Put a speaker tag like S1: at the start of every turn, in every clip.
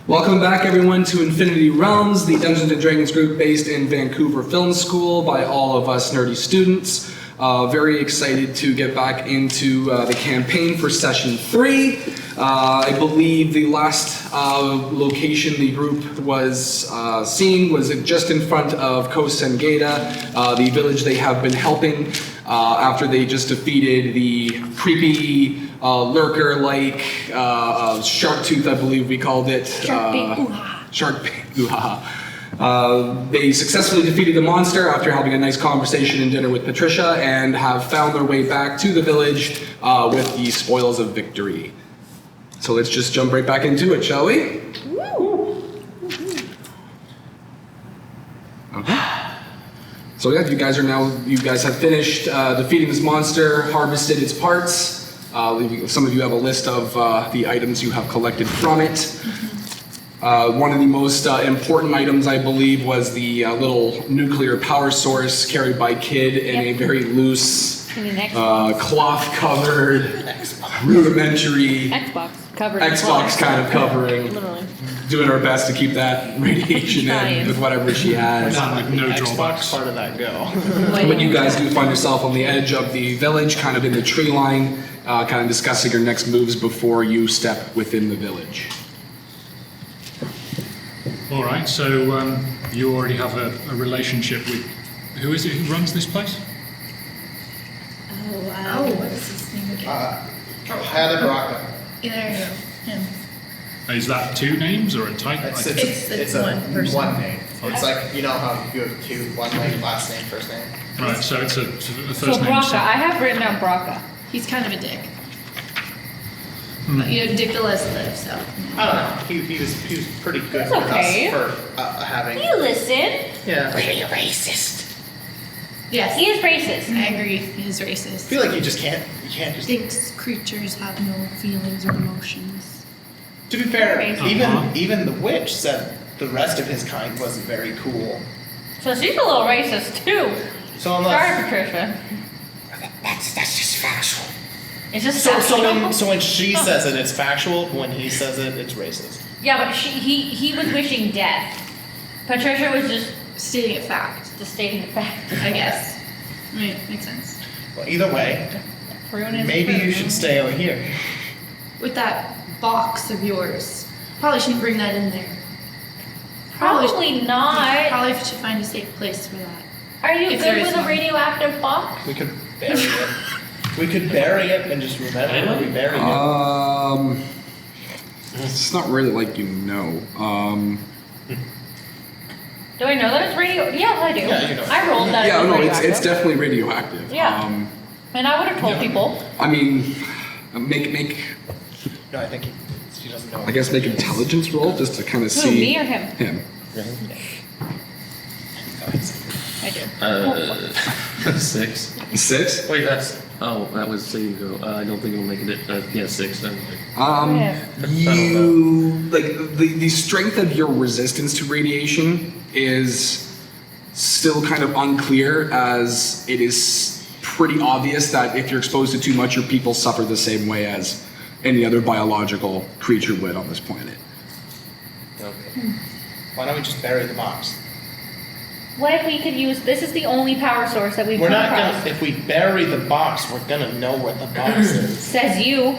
S1: Welcome back, everyone, to Infinity Realms, the Dungeons & Dragons group based in Vancouver Film School by all of us nerdy students. Very excited to get back into the campaign for Session 3. I believe the last location the group was seen was just in front of Kosengeda, the village they have been helping after they just defeated the creepy lurker-like shark tooth, I believe we called it. Shark bait ooh-ha. They successfully defeated the monster after having a nice conversation and dinner with Patricia, and have found their way back to the village with the spoils of victory. So let's just jump right back into it, shall we? Woo. Okay. So yeah, you guys have finished defeating this monster, harvested its parts. Some of you have a list of the items you have collected from it. One of the most important items, I believe, was the little nuclear power source carried by Kid in a very loose, cloth-covered, rudimentary Xbox kind of covering. Literally. Doing our best to keep that radiation in with whatever she has.
S2: Not like no drawbacks. Part of that go.
S1: When you guys do find yourself on the edge of the village, kind of in the tree line, kind of discussing your next moves before you step within the village.
S2: All right, so you already have a relationship with, who is it who runs this place?
S3: What is his name again?
S4: Heather Baraka.
S3: Yeah, there you go. Him.
S2: Is that two names or a type?
S3: It's one person.
S4: One name. It's like, you know how you have two, one name, last name, first name.
S2: Right, so it's a first
S5: so
S2: name.
S5: Braca, I have written down Braca.
S3: He's kind of a dick. But, Dick DeLis lives, so.
S4: I don't know. He was pretty good
S5: That's
S4: with
S5: okay.
S4: us for having.
S5: You listen.
S4: Yeah.
S3: Really racist. Yes.
S5: He is racist.
S3: I agree. He is
S4: I
S3: racist.
S4: feel like you can't just.
S3: Thinks creatures have no feelings or emotions.
S4: To be fair,
S5: Crazy.
S4: even the witch said the rest of his kind wasn't very cool.
S5: So she's a little racist too.
S4: So unless.
S5: Sorry, Patricia.
S4: That's just factual.
S5: It's just
S4: So when she says it, it's factual. When he says it, it's racist.
S5: Yeah, but he was wishing death. Patricia was just
S3: Stating a fact,
S5: stating the fact.
S3: I guess. Right, makes sense.
S4: Well, either way,
S5: Prune is
S4: maybe you
S5: prune.
S4: should stay over here.
S3: With that box of yours, probably shouldn't bring that in there.
S5: Probably not.
S3: Probably should find a safe place for that.
S5: Are you
S3: If there
S5: good
S3: is
S5: with a
S3: one.
S5: radioactive box?
S4: We could bury it. We could bury it and just remember where we buried it.
S1: It's not really like you know.
S5: Do I know that it's radio? Yes, I do.
S4: Yeah, you know.
S5: I rolled that.
S1: Yeah,
S5: it was
S1: no, it's
S5: radioactive.
S1: definitely radioactive.
S5: Yeah. And I would have told people.
S1: I mean, make
S4: No, I think he doesn't know.
S1: I guess make an intelligence roll just to kind of
S5: Who,
S1: see
S5: me or him?
S1: him.
S5: I do.
S6: 6.
S1: 6.
S6: Wait, that was so you go. I don't think it'll make it. Yeah, 6 then.
S1: You like the strength of your resistance to radiation is still kind of unclear, as it is pretty obvious that if you're exposed to too much, your people suffer the same way as any other biological creature would on this planet.
S6: Okay.
S4: Why don't we just bury the box?
S5: What if we could use? This is the only power source that we've
S4: We're
S5: come
S4: not
S5: across.
S4: gonna. If we bury the box, we're gonna know what the box is.
S5: Says you.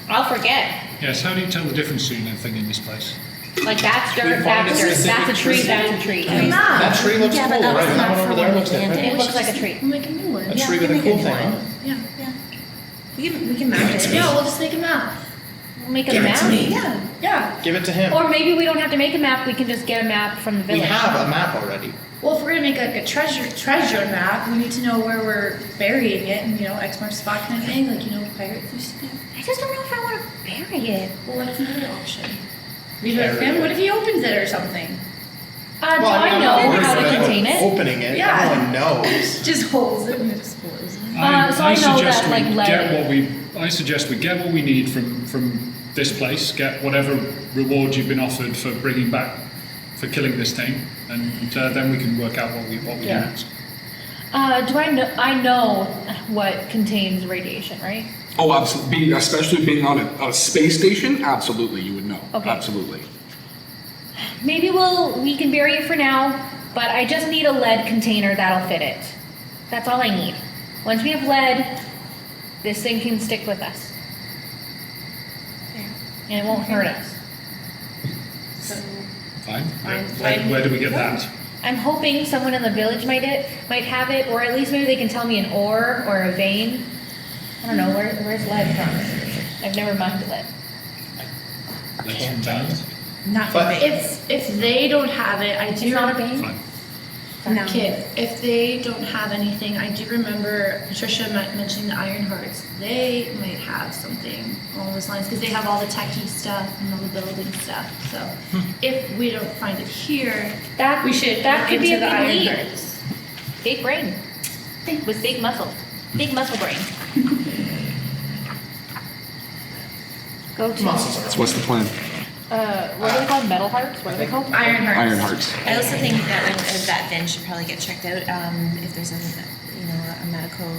S5: I'll forget.
S2: Yes, how do you tell the difference between everything in this place?
S5: Like that's
S4: We
S5: dirt,
S4: find
S5: that's
S4: a
S5: dirt,
S4: specific
S5: that's a tree,
S4: tree.
S5: that's a tree. I mean,
S4: That tree looks
S7: Yeah, but
S4: cool,
S7: that was
S4: right?
S7: not
S4: That one
S7: for
S4: over there
S7: when
S4: looks
S7: we
S4: different.
S7: planted.
S5: it looks like a tree.
S3: We'll make a new one.
S4: A tree with a cool thing on it.
S7: Yeah. We can map it.
S3: Yeah, we'll just make a map.
S5: We'll make a map.
S3: Yeah.
S4: Give it to him.
S5: Or maybe we don't have to make a map. We can just get a map from the
S4: We
S5: village.
S4: have a map already.
S3: Well, if we're gonna make like a treasure map, we need to know where we're burying it, and X marks spot kind of thing, like pirates used to do.
S5: I just don't know if I want to bury it.
S3: Well, what's another option? Leave it with him. What if he opens it or something?
S5: Do I know how to contain it?
S4: Opening it.
S3: Yeah.
S4: Everyone knows.
S3: Just holds it and explodes it.
S5: So I know that, like, lead.
S2: I suggest we get what we need from this place. Get whatever reward you've been offered for bringing back, for killing this thing, and then we can work out what we do next.
S5: Do I know what contains radiation, right?
S1: Oh, absolutely. Especially being on a space station, absolutely, you would know.
S5: Okay.
S1: Absolutely.
S5: Maybe we can bury it for now, but I just need a lead container that'll fit it. That's all I need. Once we have lead, this thing can stick with us. And it won't hurt us.
S2: Fine.
S7: Fine.
S2: Where do we get that?
S5: I'm hoping someone in the village might have it, or at least maybe they can tell me an ore or a vein. I don't know, where's lead from? I've never mined lead.
S2: Let's from Vans.
S7: Not
S4: But-
S7: veins.
S3: If they don't have it, I
S5: It's
S3: do.
S5: not a vein?
S2: Fine.
S7: No.
S3: Okay, if they don't have anything, I do remember Patricia mentioning the Iron Hearts. They might have something along those lines because they have all the techie stuff and all the building stuff. So if we don't find it here,
S5: That
S3: we should
S5: that
S3: look
S5: could be a
S3: into the
S5: good
S3: Iron
S5: lead.
S3: Hearts.
S5: Big brain with big muscle brain. Go to
S4: Muscles are
S1: So what's the plan?
S5: what are they called? Metal hearts? What are they called?
S3: Iron Hearts.
S1: Iron Hearts.
S7: I also think that that then should probably get checked out if there's a medical.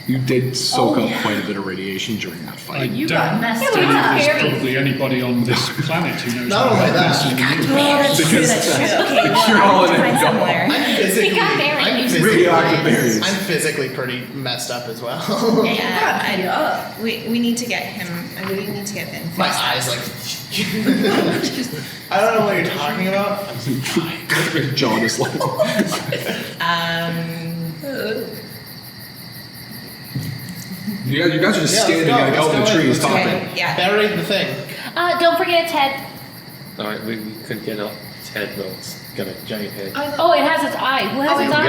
S1: You did soak up quite a bit of radiation during that
S2: I
S1: fight.
S3: You
S2: don't
S3: got messed
S5: Yeah,
S2: think
S5: we got
S2: there's
S5: berries.
S2: probably anybody on this planet who knows
S4: Not
S2: more
S4: only
S2: about
S4: that,
S2: this than you.
S7: That's true. That's true. Okay, well,
S1: You're all in
S7: I'll
S1: it.
S7: find somewhere.
S4: I'm physically,
S5: We got berries.
S4: I'm physically,
S1: Radioactive berries.
S4: I'm physically pretty messed up as well.
S7: Yeah, we need to get him. We need to get Ben.
S4: My
S7: fixed.
S4: eyes like. I don't know what you're talking about. I'm so tired.
S1: John is like, you guys are just
S4: Yeah,
S1: standing
S4: let's go,
S1: like out in
S4: let's
S1: the
S4: go
S1: trees
S4: in, let's go.
S1: talking.
S7: Okay, yeah.
S4: Bury the thing.
S5: Don't forget its head.
S6: Alright, we could get its head though. It's got a giant head.
S5: Oh, it has its eye. Who has its
S6: Yeah,
S5: eye?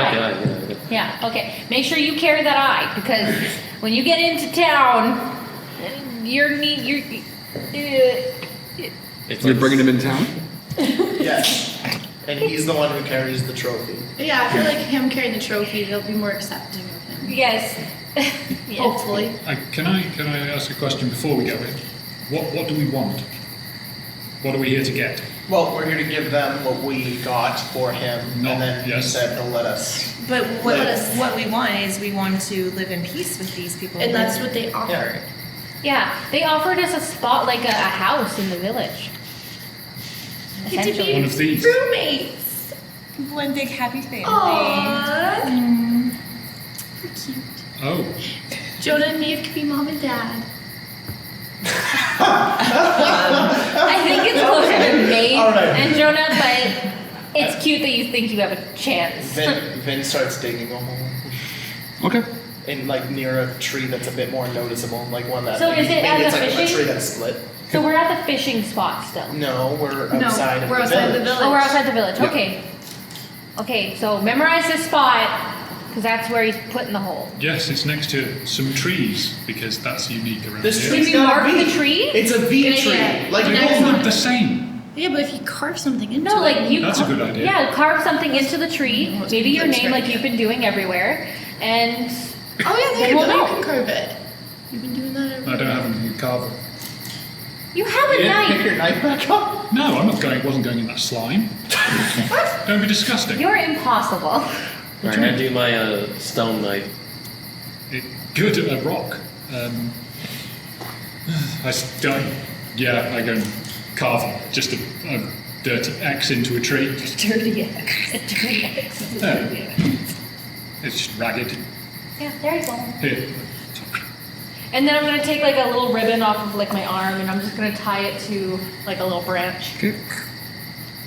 S6: yeah.
S5: Yeah, okay. Make sure you carry that eye because when you get into town, you're
S6: It's
S1: You're
S6: like-
S1: bringing him in town?
S4: Yes. And he's the one who carries the trophy.
S3: Yeah, I feel like him carrying the trophy, they'll be more accepting of him.
S5: yes. Yes.
S3: Hopefully.
S2: Can I ask a question before we go in? What do we want? What are we here to get?
S4: Well, we're here to give them what we got for him,
S2: No,
S4: and then he
S2: yes.
S4: said he'll let us.
S7: But what we want is we want to live in peace with these people.
S3: And that's what they offered.
S5: Yeah, they offered us a spot like a house in the village. Essentially.
S2: One of these.
S3: Roommates!
S7: one big happy family.
S3: Aww.
S2: Oh,
S3: Jonah and Neve could be mom and dad.
S5: I think it's closer to Maeve
S4: All right.
S5: and Jonah, but it's cute that you think you have a chance.
S4: Vin starts digging a hole.
S1: Okay.
S4: In like near a tree that's a bit more noticeable, like one that.
S5: So
S4: maybe,
S5: is it
S4: maybe
S5: at
S4: it's
S5: the
S4: like a
S5: fishing?
S4: tree that's split.
S5: So we're at the fishing spot still.
S4: No, we're
S3: No,
S4: outside of
S3: we're
S4: the
S3: outside the
S4: village.
S3: village.
S5: Oh, we're outside the village.
S1: Yeah.
S5: Okay. Okay, so memorize this spot because that's where he's putting the hole.
S2: yes, it's next to some trees because that's unique around
S4: This
S2: here.
S5: Did
S4: tree's
S5: we
S4: got a
S5: mark
S4: V.
S5: the tree?
S4: It's a V
S3: Yeah,
S4: tree.
S3: yeah.
S4: Like
S3: The
S4: we
S3: next
S4: all
S3: one.
S2: They're the same.
S3: Yeah, but if you carve something into
S5: No,
S3: it.
S5: like you.
S2: That's a good idea.
S5: Yeah, carve something into the tree.
S3: Oh, it's
S5: Maybe your
S3: that's
S5: name,
S3: great.
S5: like you've been doing everywhere, and
S3: Oh yeah, there
S5: Then
S3: you
S5: we'll
S3: go.
S5: know.
S3: You can carve it. You've been doing that every
S2: I don't have anything to carve.
S5: you have a
S4: pick
S5: knife.
S4: your knife back up.
S2: No, I'm not going. Wasn't going in that slime. Don't be disgusting.
S5: You're impossible.
S6: Alright, I do my stone knife.
S2: Good at a rock. I go and carve just a dirty X into a tree.
S5: Dirty X. Dirty X.
S2: Yeah. It's just ragged.
S5: Yeah, there you go.
S2: Here.
S5: And then I'm gonna take like a little ribbon off of like my arm, and I'm just gonna tie it to like a little branch.
S1: Okay.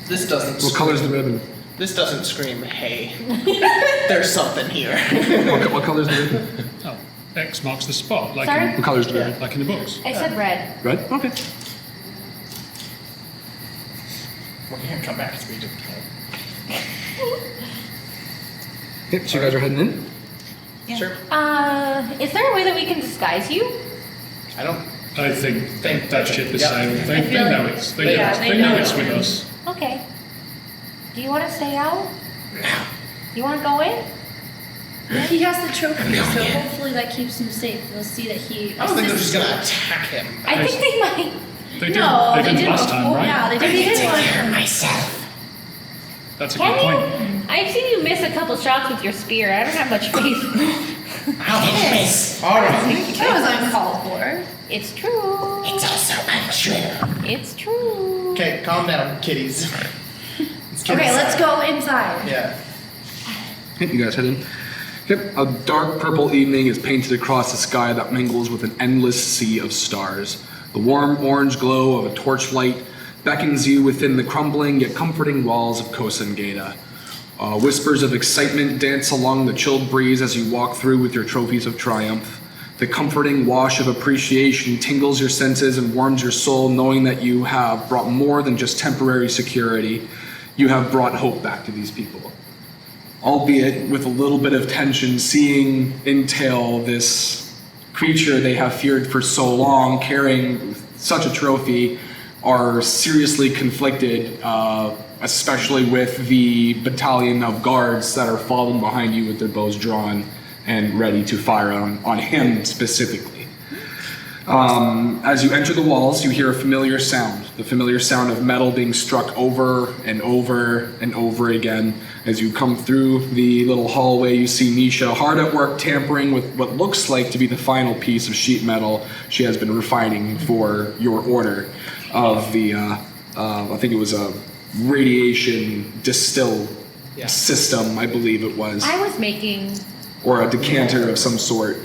S4: This doesn't.
S1: What color's the ribbon?
S4: This doesn't scream, hey, there's something here.
S1: What color's the ribbon?
S2: Oh, X marks the spot, like
S5: Sorry?
S1: What color's the ribbon?
S2: like in the books.
S5: I said red.
S1: Red? Okay.
S4: We're gonna come back to me.
S1: Okay, so you guys are heading in?
S7: Yeah.
S4: Sure.
S5: Is there a way that we can disguise you?
S4: I don't.
S2: I think that ship is
S4: Yeah.
S2: sailed.
S3: I
S2: They
S3: feel
S2: know
S3: like-
S2: it's. They
S3: Yeah,
S2: know,
S3: they
S2: they know
S3: know.
S2: it's with us.
S5: Okay. Do you want to stay out? You want to go in?
S3: He has the trophy, so hopefully that keeps him safe. We'll see that he.
S4: I don't think they're just
S3: assists-
S4: gonna attack him.
S5: I think they might.
S2: They did.
S3: No,
S2: they
S3: they
S2: did
S3: did
S2: last time,
S3: before.
S2: right?
S3: Yeah, they did one.
S4: myself.
S2: That's a
S5: Can
S2: good point.
S5: you? I've seen you miss a couple shots with your spear. I don't have much faith.
S4: I'll miss. All right.
S3: That was uncalled for.
S5: It's true.
S4: It's also untrue.
S5: It's true.
S4: Okay, calm down, kitties. It's kitty
S3: Okay, let's
S4: side.
S3: go inside.
S4: Yeah.
S1: Yep, you guys head in. Yep, a dark purple evening is painted across the sky that mingles with an endless sea of stars. The warm orange glow of a torchlight beckons you within the crumbling yet comforting walls of Kosengeda. Whispers of excitement dance along the chilled breeze as you walk through with your trophies of triumph. The comforting wash of appreciation tingles your senses and warms your soul, knowing that you have brought more than just temporary security. You have brought hope back to these people. Albeit with a little bit of tension, seeing Intel, this creature they have feared for so long, carrying such a trophy, are seriously conflicted, especially with the battalion of guards that are following behind you with their bows drawn and ready to fire on him specifically. As you enter the walls, you hear a familiar sound, the familiar sound of metal being struck over and over and over again. As you come through the little hallway, you see Nisha hard at work tampering with what looks like to be the final piece of sheet metal she has been refining for your order of the, I think it was a radiation distill system, I believe it was.
S5: I was making.
S1: Or a decanter of some sort.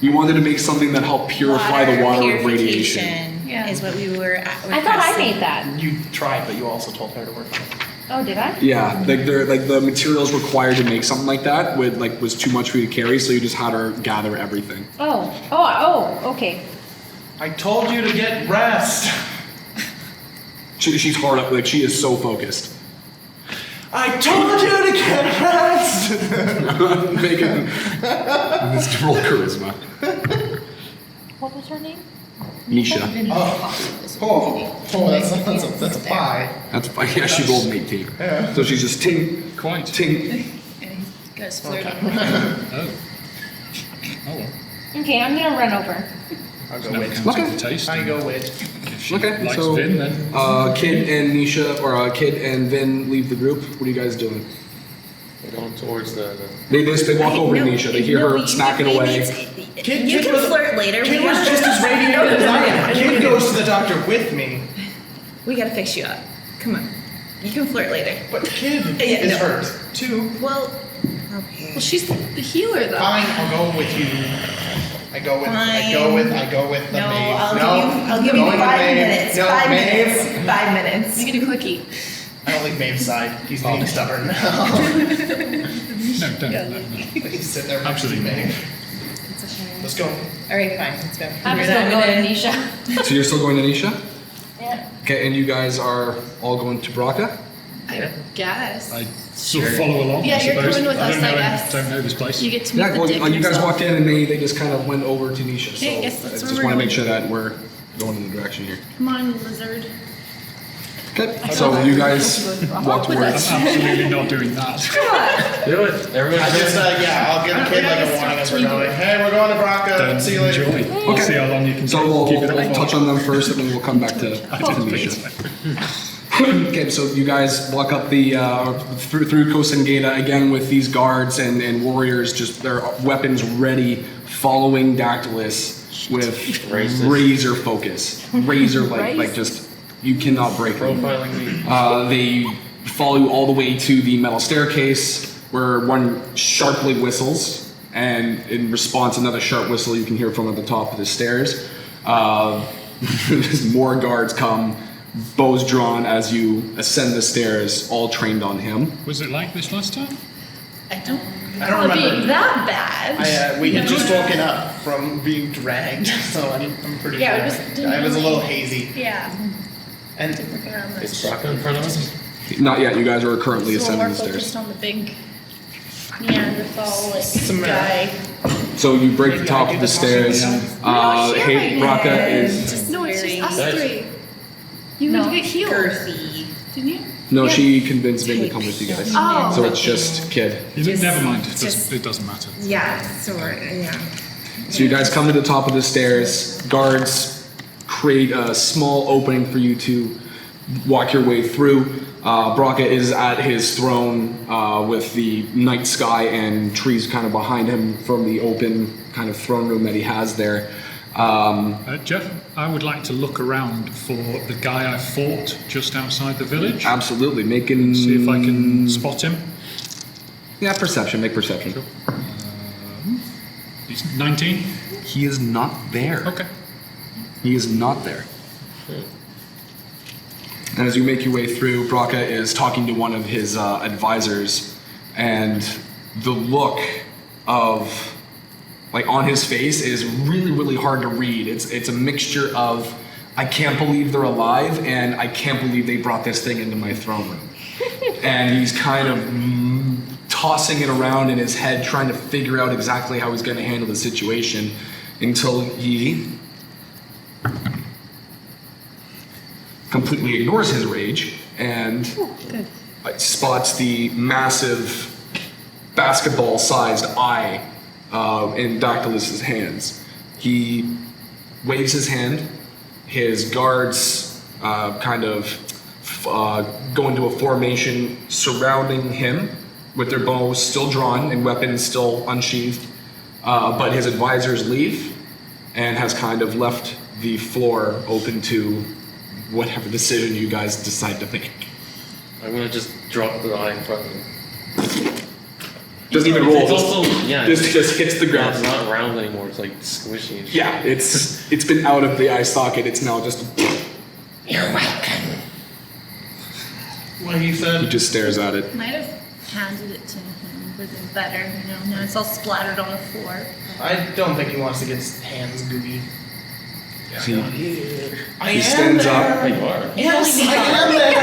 S1: You wanted to make something that helped purify the water of radiation.
S3: Yeah.
S7: Is what we were.
S5: I thought I made that.
S4: You tried, but you also told her to work on it.
S5: Oh, did I?
S1: Yeah, like the materials required to make something like that was too much for you to carry, so you just had her gather everything.
S5: Oh, okay.
S4: I told you to get rest.
S1: She's hard up, like she is so focused.
S4: I told you to get rest.
S1: Making this roll charisma.
S5: What was her name?
S1: Nisha.
S4: That's a pie.
S1: That's fine. Yeah, she rolled an 18.
S4: Yeah.
S1: So she's just tink,
S2: Quite.
S1: tink.
S3: Guys flirting.
S2: Oh. Oh well.
S5: Okay, I'm gonna run over.
S4: I'll go
S2: Never
S4: with.
S2: comes
S1: Okay.
S2: with the taste.
S4: I go with.
S2: If she
S1: Okay,
S2: likes
S1: so
S2: Vin, then
S1: Kid and Nisha, or Kid and Vin leave the group. What are you guys doing?
S6: We're going towards the
S1: They walk over to Nisha. They hear her snacking away.
S4: Kid,
S7: You
S4: Kid
S7: can
S4: was-
S7: flirt later.
S4: Kid was just as radiated as I am. Kid goes to the doctor with me.
S7: We gotta fix you up. Come on. You can flirt later.
S4: But Kid
S7: Yeah,
S4: is
S7: no.
S4: hurt too.
S7: Well, okay.
S3: Well, she's the healer, though.
S4: Fine, I'll go with you. I go with the
S7: No,
S4: Maeve.
S7: I'll give you
S4: going with
S7: 5
S4: Maeve.
S7: minutes.
S4: No,
S7: 5
S4: Maeve.
S7: minutes. 5 minutes.
S3: You get a quickie.
S4: I don't like Maeve's side. He's being stubborn.
S2: no, don't. No.
S4: He's sitting there.
S2: Absolutely.
S4: Maeve. Let's go.
S7: All right, fine. Let's go.
S5: I'm
S7: We're
S5: still
S7: not
S5: going to
S7: gonna-
S5: Nisha.
S1: So you're still going to Nisha?
S5: Yeah.
S1: Okay, and you guys are all going to Braca?
S3: I guess.
S2: I sort of follow along.
S3: Yeah,
S2: I
S3: you're
S2: suppose.
S3: coming with us,
S2: don't know,
S3: I guess.
S2: Don't know this place.
S3: You get to meet
S1: Yeah,
S3: the
S1: well,
S3: dick
S1: you guys
S3: himself.
S1: walked in and they just kind of went over to Nisha. So
S3: Okay, I guess that's
S1: I
S3: where
S1: just
S3: we're
S1: want to make
S3: going.
S1: sure that we're going in the direction here.
S3: Come on, lizard.
S1: Okay, so you guys walk
S3: with
S1: towards.
S3: us.
S2: I'm absolutely not doing that.
S6: Do it. Everybody.
S4: I just, I'll give the kid like a warning as we're going. Hey, we're going to Braca.
S2: Don't
S4: See you later.
S2: enjoy. We'll
S1: Okay.
S2: see how long you can
S1: So
S2: keep
S1: we'll
S2: it
S1: touch on them first, and then we'll come back to Nisha. Okay, so you guys walk up the through Kosengeda again with these guards and warriors, just their weapons ready, following Dactylus with
S6: Racist.
S1: razor focus, razor like just you cannot break them.
S6: Profiling me.
S1: They follow you all the way to the metal staircase, where one sharply whistles, and in response, another sharp whistle you can hear from at the top of the stairs. More guards come, bows drawn as you ascend the stairs, all trained on him.
S2: Was it like this last time?
S7: I don't
S4: I don't
S3: Not being
S4: remember.
S3: that bad.
S4: We had just woken up from being dragged, so I'm pretty
S3: Yeah, it
S4: sure.
S3: was- didn't
S4: I was a
S3: really-
S4: little hazy.
S3: Yeah.
S4: And
S3: Looking around the
S6: Is Braca in front of us?
S1: Not yet, you guys are currently
S3: It's a little
S1: ascending
S3: more
S1: the
S3: focused
S1: stairs.
S3: on the big Neanderthal like
S4: Samara.
S3: guy.
S1: So you break the top of the stairs.
S3: We're not
S1: Hey,
S3: here
S1: Braca
S3: right
S1: is.
S3: Just, no, it's just
S7: Very
S3: us
S6: nice.
S3: three. You
S5: No.
S3: need to get healed,
S7: girthy.
S3: didn't you?
S1: No,
S3: Yeah.
S1: she convinced Vin to come with you guys.
S3: Oh.
S1: So it's just Kid.
S2: Never mind.
S7: just-
S2: It doesn't matter.
S7: Yeah, sort yeah.
S1: So you guys come to the top of the stairs. Guards create a small opening for you to walk your way through. Braca is at his throne with the night sky and trees kind of behind him from the open kind of throne room that he has there.
S2: Jeff, I would like to look around for the guy I fought just outside the village.
S1: Absolutely. Making.
S2: See if I can spot him.
S1: Yeah, perception. Make perception.
S2: Sure. He's 19.
S1: He is not there.
S2: Okay.
S1: He is not there. And as you make your way through, Braca is talking to one of his advisors, and the look of, like, on his face is really, really hard to read. It's a mixture of, I can't believe they're alive, and I can't believe they brought this thing into my throne room. And he's kind of tossing it around in his head, trying to figure out exactly how he's going to handle the situation, until he completely ignores his rage and spots the massive basketball-sized eye in Dactylus's hands. He waves his hand. His guards kind of go into a formation surrounding him with their bows still drawn and weapons still unsheathed. But his advisors leave and has kind of left the floor open to whatever decision you guys decide to make.
S6: I'm gonna just drop the eye in front of him.
S1: Doesn't even roll.
S6: It's also, yeah,
S1: Just hits the
S6: it's
S1: ground.
S6: not round anymore. It's like squishy. And shit.
S1: Yeah, it's been out of the eye socket. It's now just.
S4: You're welcome. What he
S1: He
S4: said.
S1: just stares at it.
S3: Might have handed it to him, would have been better, you know. Now it's all splattered on the floor.
S4: I don't think he wants to get his hands gooey.
S1: He stands up.
S6: There you are.
S4: Yes, I am there.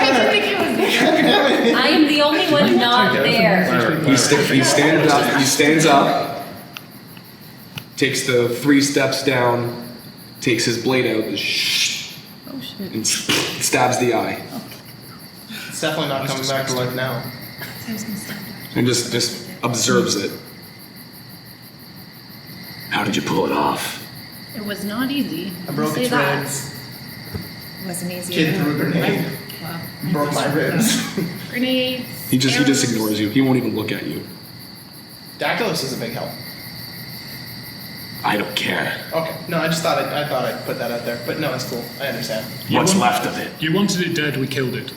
S5: I am the only one not there.
S1: He stands up. He stands up. Takes the 3 steps down. Takes his blade out.
S3: Oh shit.
S1: And stabs the eye.
S4: It's definitely not coming back to life now.
S3: I was gonna stab her.
S1: And just observes it. How did you pull it off?
S3: It was not easy.
S4: I broke
S3: Say
S4: its
S3: that.
S4: ribs.
S7: Wasn't easy.
S4: Kid threw a grenade.
S3: Wow.
S4: Broke my ribs.
S3: Grenades.
S1: He just
S3: arrows.
S1: ignores you. He won't even look at you.
S4: Dactylus is a big help.
S1: I don't care.
S4: Okay. No, I thought I'd put that out there. But no, it's cool. I understand.
S1: What's left of it?
S2: You wanted it dead, we killed it.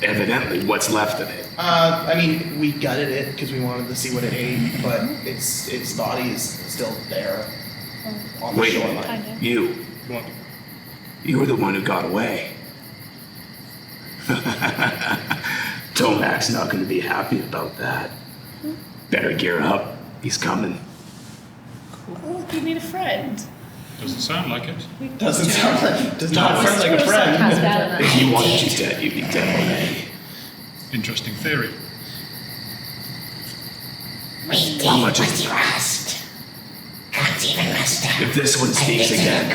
S1: Evidently, what's left of it?
S4: I mean, we gutted it because we wanted to see what it ate, but its body is still there on the
S1: Wait a
S4: shoreline.
S1: minute. You.
S2: What?
S1: You were the one who got away. Tomac's not going to be happy about that. Better gear up. He's coming.
S3: Oh, you need a friend.
S2: Doesn't sound like it.
S4: Doesn't sound like does not sound like a friend.
S1: If you wanted you dead, you'd be dead already.
S2: Interesting theory.
S1: How much is the rest? If this one speaks again,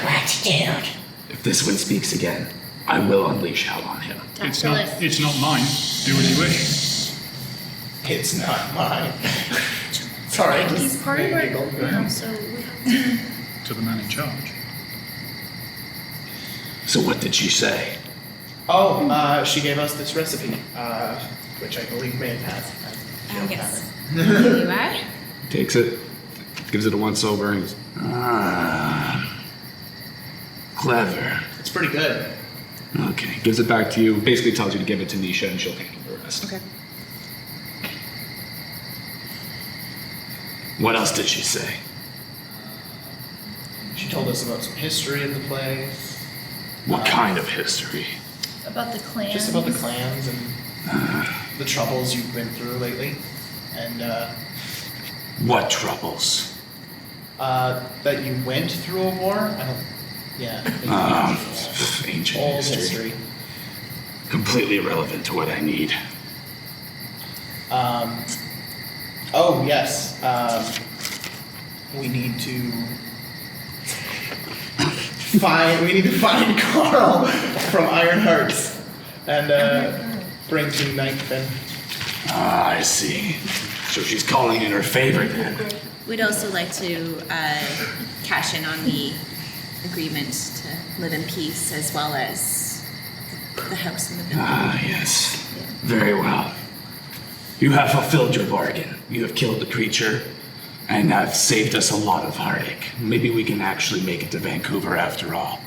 S1: if this one speaks again, I will unleash hell on him.
S2: It's not mine. Do as you wish.
S4: It's not mine. Sorry,
S3: He's part of our so we have
S2: To the man in charge.
S1: So what did she say?
S4: Oh, she gave us this recipe, which I believe may have passed.
S7: Yes. You are?
S1: Takes it, gives it a once over, and goes, clever.
S4: It's pretty good.
S1: Okay, gives it back to you. Basically tells you to give it to Nisha, and she'll handle the rest.
S7: Okay.
S1: What else did she say?
S4: She told us about some history of the place,
S1: What kind of history?
S3: about the clans.
S4: just about the clans and the troubles you've been through lately, and
S1: What troubles?
S4: that you went through a war. I don't. Yeah.
S1: Ancient
S4: Old
S1: history. Completely irrelevant to what I need.
S4: Oh yes. We need to find Carl from Iron Hearts and bring to Ninthfin.
S1: Ah, I see. So she's calling in her favor then.
S7: We'd also like to cash in on the agreement to live in peace as well as the house and the building.
S1: Ah, yes. Very well. You have fulfilled your bargain. You have killed the creature,
S8: and have saved us a lot of heartache. Maybe we can actually make it to Vancouver after all.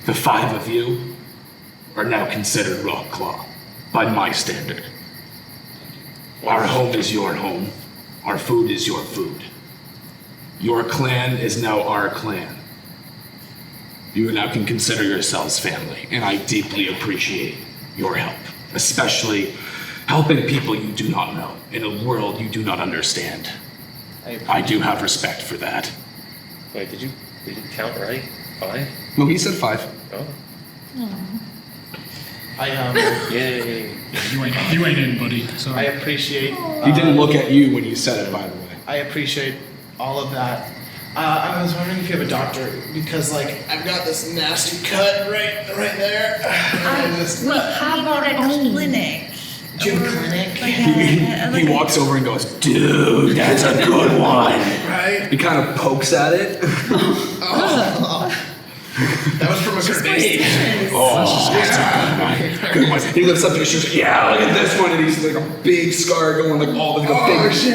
S8: The 5 of you are now considered Rock Claw, by my standard. Our home is your home. Our food is your food. Your clan is now our clan. You now can consider yourselves family, and I deeply appreciate your help, especially helping people you do not know in a world you do not understand. I do have respect for that.
S6: Wait, did you count right? 5?
S1: No, he said 5.
S6: Oh. Yay.
S2: You ain't in, buddy. Sorry.
S4: I appreciate.
S1: He didn't look at you when you said it, by the way.
S4: I appreciate all of that. I was wondering if you have a doctor, because like I've got this nasty cut right there.
S3: We have our own
S7: Clinic.
S4: Gym clinic.
S1: He walks over and goes, dude, that's a good one.
S4: Right?
S1: He kind of pokes at it.
S4: That was from a grenade.
S1: Good one. He lifts up his shoes. Yeah, look at this one. And he's like a big scar going like all the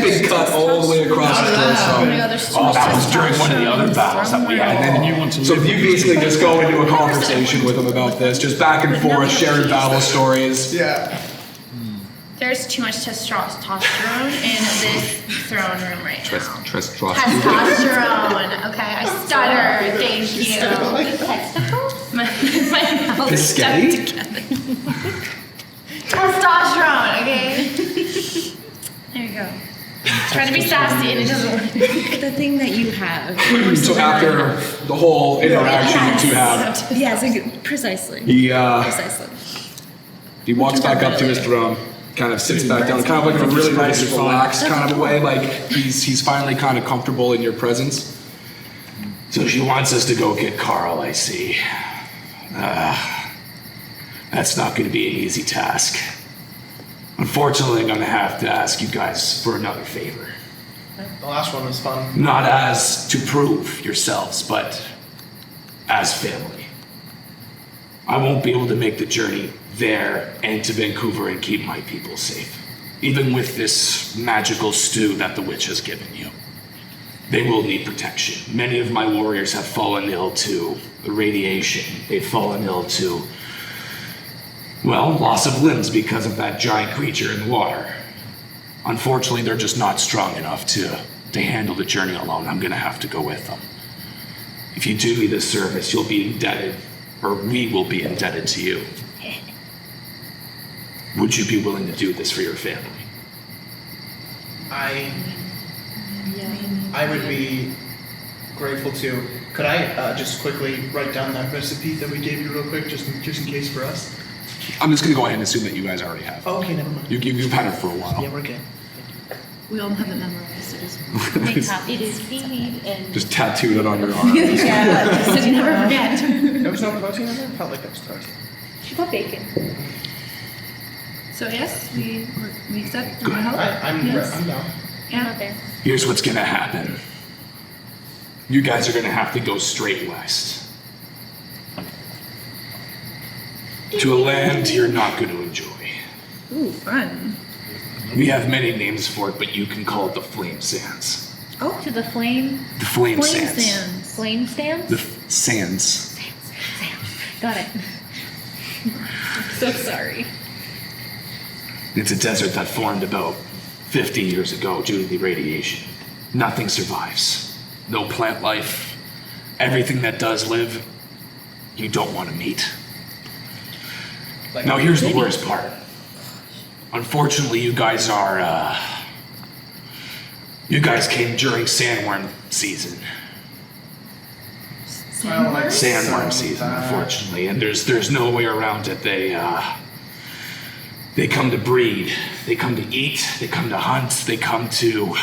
S1: big cut all the way across his torso.
S3: Oh my God, there's too
S8: Oh,
S3: much
S8: that was during one of the other battles that we had.
S2: And you want to
S1: So
S2: live
S1: if you basically just go into a conversation with him about this, just back and forth, sharing battle stories.
S4: Yeah.
S3: There's too much testosterone in this throne room right now.
S1: Testosterone.
S3: Testosterone. Okay, I stutter. Thank you.
S5: Testicles?
S3: My mouth is stuck
S1: Biscotti?
S3: together. Testosterone. Okay. There you go. Trying to be sassy and it doesn't work.
S7: The thing that you have.
S1: So after the whole interaction you two have,
S7: Yes, precisely.
S1: he walks back up to his throne, kind of sits back down, kind of like in a really nice, relaxed kind of a way, like he's finally kind of comfortable in your presence.
S8: So she wants us to go get Carl, I see. That's not going to be an easy task. Unfortunately, I'm going to have to ask you guys for another favor.
S4: The last one was fun.
S8: Not as to prove yourselves, but as family. I won't be able to make the journey there and to Vancouver and keep my people safe. Even with this magical stew that the witch has given you. They will need protection. Many of my warriors have fallen ill to the radiation. They've fallen ill to, well, loss of limbs because of that giant creature in the water. Unfortunately, they're just not strong enough to handle the journey alone. I'm gonna have to go with them. If you do me this service, you'll be indebted, or we will be indebted to you. Would you be willing to do this for your family?
S4: I would be grateful to. Could I just quickly write down that recipe that we gave you real quick, just in case for us?
S1: I'm just gonna go ahead and assume that you guys already have.
S4: Oh, okay, never mind.
S1: You've had it for a while.
S4: Yeah, we're good.
S3: We all have it memorized. It is.
S5: It is seaweed and.
S1: Just tattooed it on your arm.
S3: Yeah, so you never forget.
S4: There was no protein in there? Felt like there was protein.
S5: Put bacon.
S3: So yes, we accept.
S8: Good.
S3: help.
S4: I'm down.
S3: Yeah.
S5: Okay.
S8: Here's what's gonna happen. You guys are gonna have to go straight west. To a land you're not gonna enjoy.
S3: Ooh, fun.
S8: We have many names for it, but you can call it the Flame Sands.
S3: Oh,
S5: To the flame.
S8: The Flame
S3: flame
S8: Sands.
S3: sands.
S5: Flame stands?
S8: The Sands.
S5: Got it. So sorry.
S8: It's a desert that formed about 50 years ago due to the radiation. Nothing survives. No plant life. Everything that does live, you don't want to meet. Now here's the worst part. Unfortunately, you guys came during sandworm season. Sandworm season, unfortunately, and there's no way around it. They come to breed, they come to eat, they come to hunt, they come to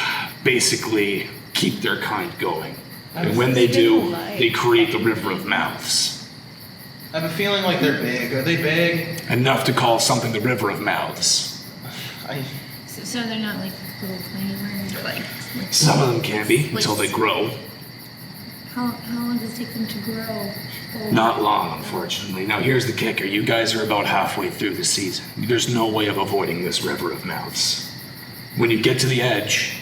S8: basically keep their kind going. And when they do, they create the River of Mouths.
S4: I have a feeling like they're big. Are they big?
S8: Enough to call something the River of Mouths.
S3: So they're not like little flame or like.
S8: Some of them can be until they grow.
S3: How long does it take them to grow?
S8: Not long, unfortunately. Now here's the kicker. You guys are about halfway through the season. There's no way of avoiding this River of Mouths. When you get to the edge,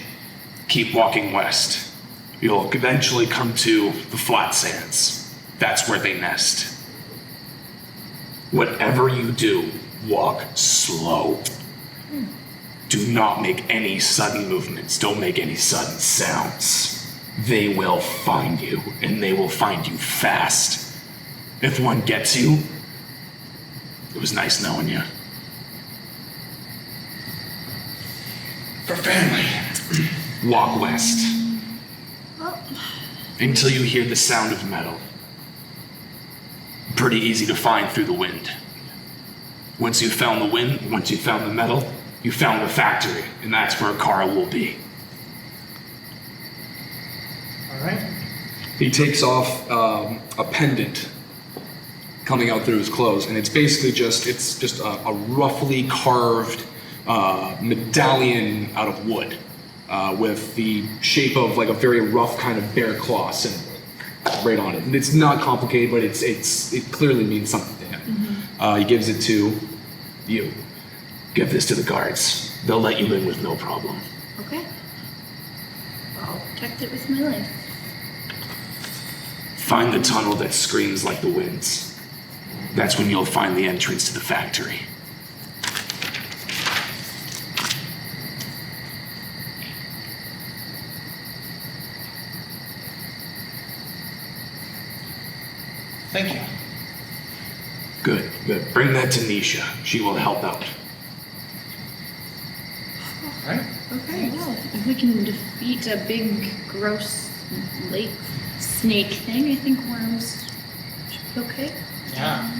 S8: keep walking west. You'll eventually come to the flat sands. That's where they nest. Whatever you do, walk slow. Do not make any sudden movements. Don't make any sudden sounds. They will find you, and they will find you fast. If one gets you, it was nice knowing you.
S4: For family.
S8: Walk west
S3: Well,
S8: until you hear the sound of metal. Pretty easy to find through the wind. Once you've found the wind, once you've found the metal, you found the factory, and that's where Carl will be.
S4: All right.
S1: He takes off a pendant coming out through his clothes, and it's basically just a roughly carved medallion out of wood with the shape of like a very rough kind of bear claw symbol right on it. And it's not complicated, but it clearly means something to him. He gives it to you. Give this to the guards. They'll let you in with no problem.
S3: okay. I'll protect it with my life.
S8: Find the tunnel that screams like the winds. That's when you'll find the entrance to the factory.
S4: Thank you.
S8: Good, good. Bring that to Nisha. She will help out.
S4: All right.
S3: Okay, well, if we can defeat a big, gross lake snake thing, I think worms should be okay.
S4: Yeah.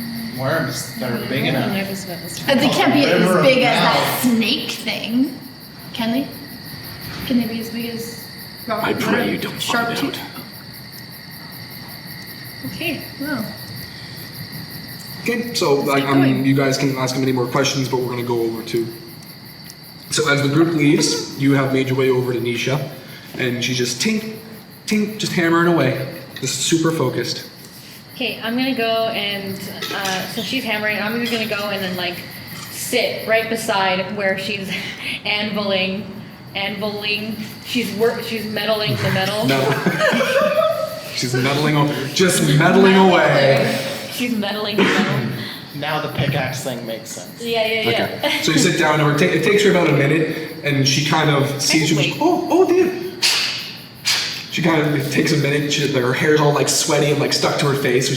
S4: Worms that are big enough.
S3: They can't be
S4: River
S3: as big
S4: of
S3: as that
S4: mouth.
S3: snake thing. Can they? Can they be as big as rock?
S8: I pray you don't
S3: sharp
S8: find
S3: tooth?
S8: out.
S3: Okay, well,
S1: Okay, so
S3: Let's keep going.
S1: you guys can ask him any more questions, but we're going to go over to. So as the group leaves, you have made your way over to Nisha, and she's just tink, tink, just hammering away, just super focused.
S5: Okay, I'm gonna go and, so she's hammering, I'm just gonna go and then like sit right beside where she's anviling, she's meddling the metal.
S1: She's meddling, just meddling away.
S5: She's meddling the metal.
S4: Now the pickaxe thing makes sense.
S5: Yeah.
S1: Okay, so you sit down, and it takes her about a minute, and she kind of sees you.
S5: wait.
S1: Oh dear. She kind of it takes a minute. Her hair's all like sweaty and like stuck to her face.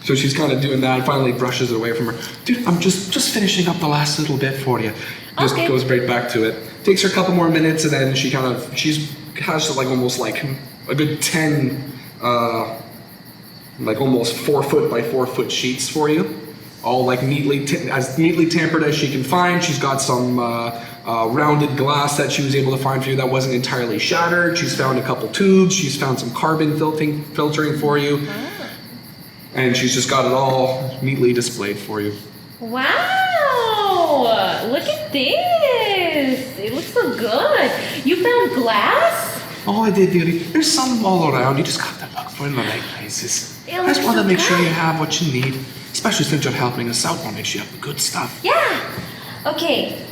S1: So she's kind of doing that, and finally brushes it away from her. Dude, I'm just finishing up the last little bit for you. Just
S5: Okay.
S1: goes right back to it. Takes her a couple more minutes, and then she has like almost like a good 10, like almost 4 foot by 4 foot sheets for you. All like as neatly tampered as she can find. She's got some rounded glass that she was able to find for you that wasn't entirely shattered. She's found a couple tubes. She's found some carbon filtering for you. And she's just got it all neatly displayed for you.
S5: Wow! Look at this! It looks so good. You found glass?
S1: Oh, I did, dearie. There's some all around. You just got to look for in the right places.
S5: It
S1: I just
S5: looks
S1: want to
S5: so
S1: make sure you
S5: good.
S1: have what you need. Especially since you're helping us out. I want to make sure you have the good stuff.
S5: Yeah. Okay.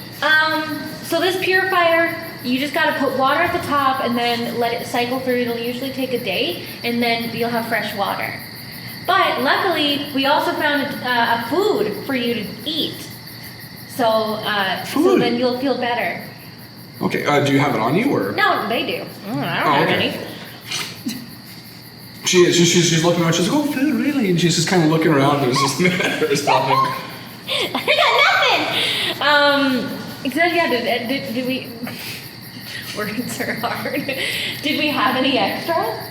S5: So this purifier, you just gotta put water at the top and then let it cycle through. It'll usually take a day, and then you'll have fresh water. But luckily, we also found a food for you to eat. So
S1: Food?
S5: then you'll feel better.
S1: Okay, do you have it on you or?
S5: No, they do. I don't have
S1: okay.
S5: any.
S1: She is. She's looking around. She's like, oh, food, really? And she's just kind of looking around. There's just there's nothing.
S5: I got nothing. Except yeah, did we? Words are hard. Did we have any extra?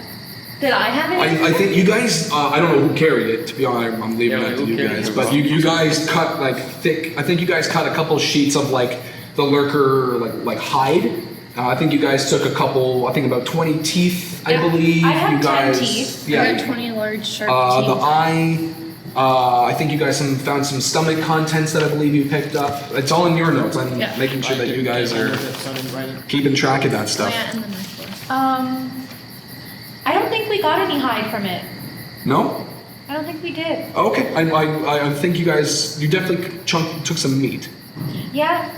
S5: Did I have any?
S1: I think you guys. I don't know who carried it. To be honest, I'm leaving
S6: Yeah,
S1: that to
S6: who
S1: you
S6: carried
S1: guys.
S6: it?
S1: But you guys cut like thick. I think you guys cut a couple sheets of like the lurker like hide. I think you guys took a couple. I think about 20 teeth. I
S5: Yeah,
S1: believe
S5: I have
S1: you
S5: 10
S1: guys.
S5: teeth.
S1: Yeah.
S3: I got 20 large sharp
S1: The
S3: teeth.
S1: eye. I think you guys found some stomach contents that I believe you picked up. It's all in your notes. I'm
S3: Yeah.
S1: making sure that you guys are
S4: So I didn't write it.
S1: keeping track of that
S3: Oh,
S1: stuff.
S3: yeah, and the necklace.
S5: I don't think we got any hide from it.
S1: No?
S5: I don't think we did.
S1: Okay. I think you guys. You definitely took some meat.
S5: Yeah.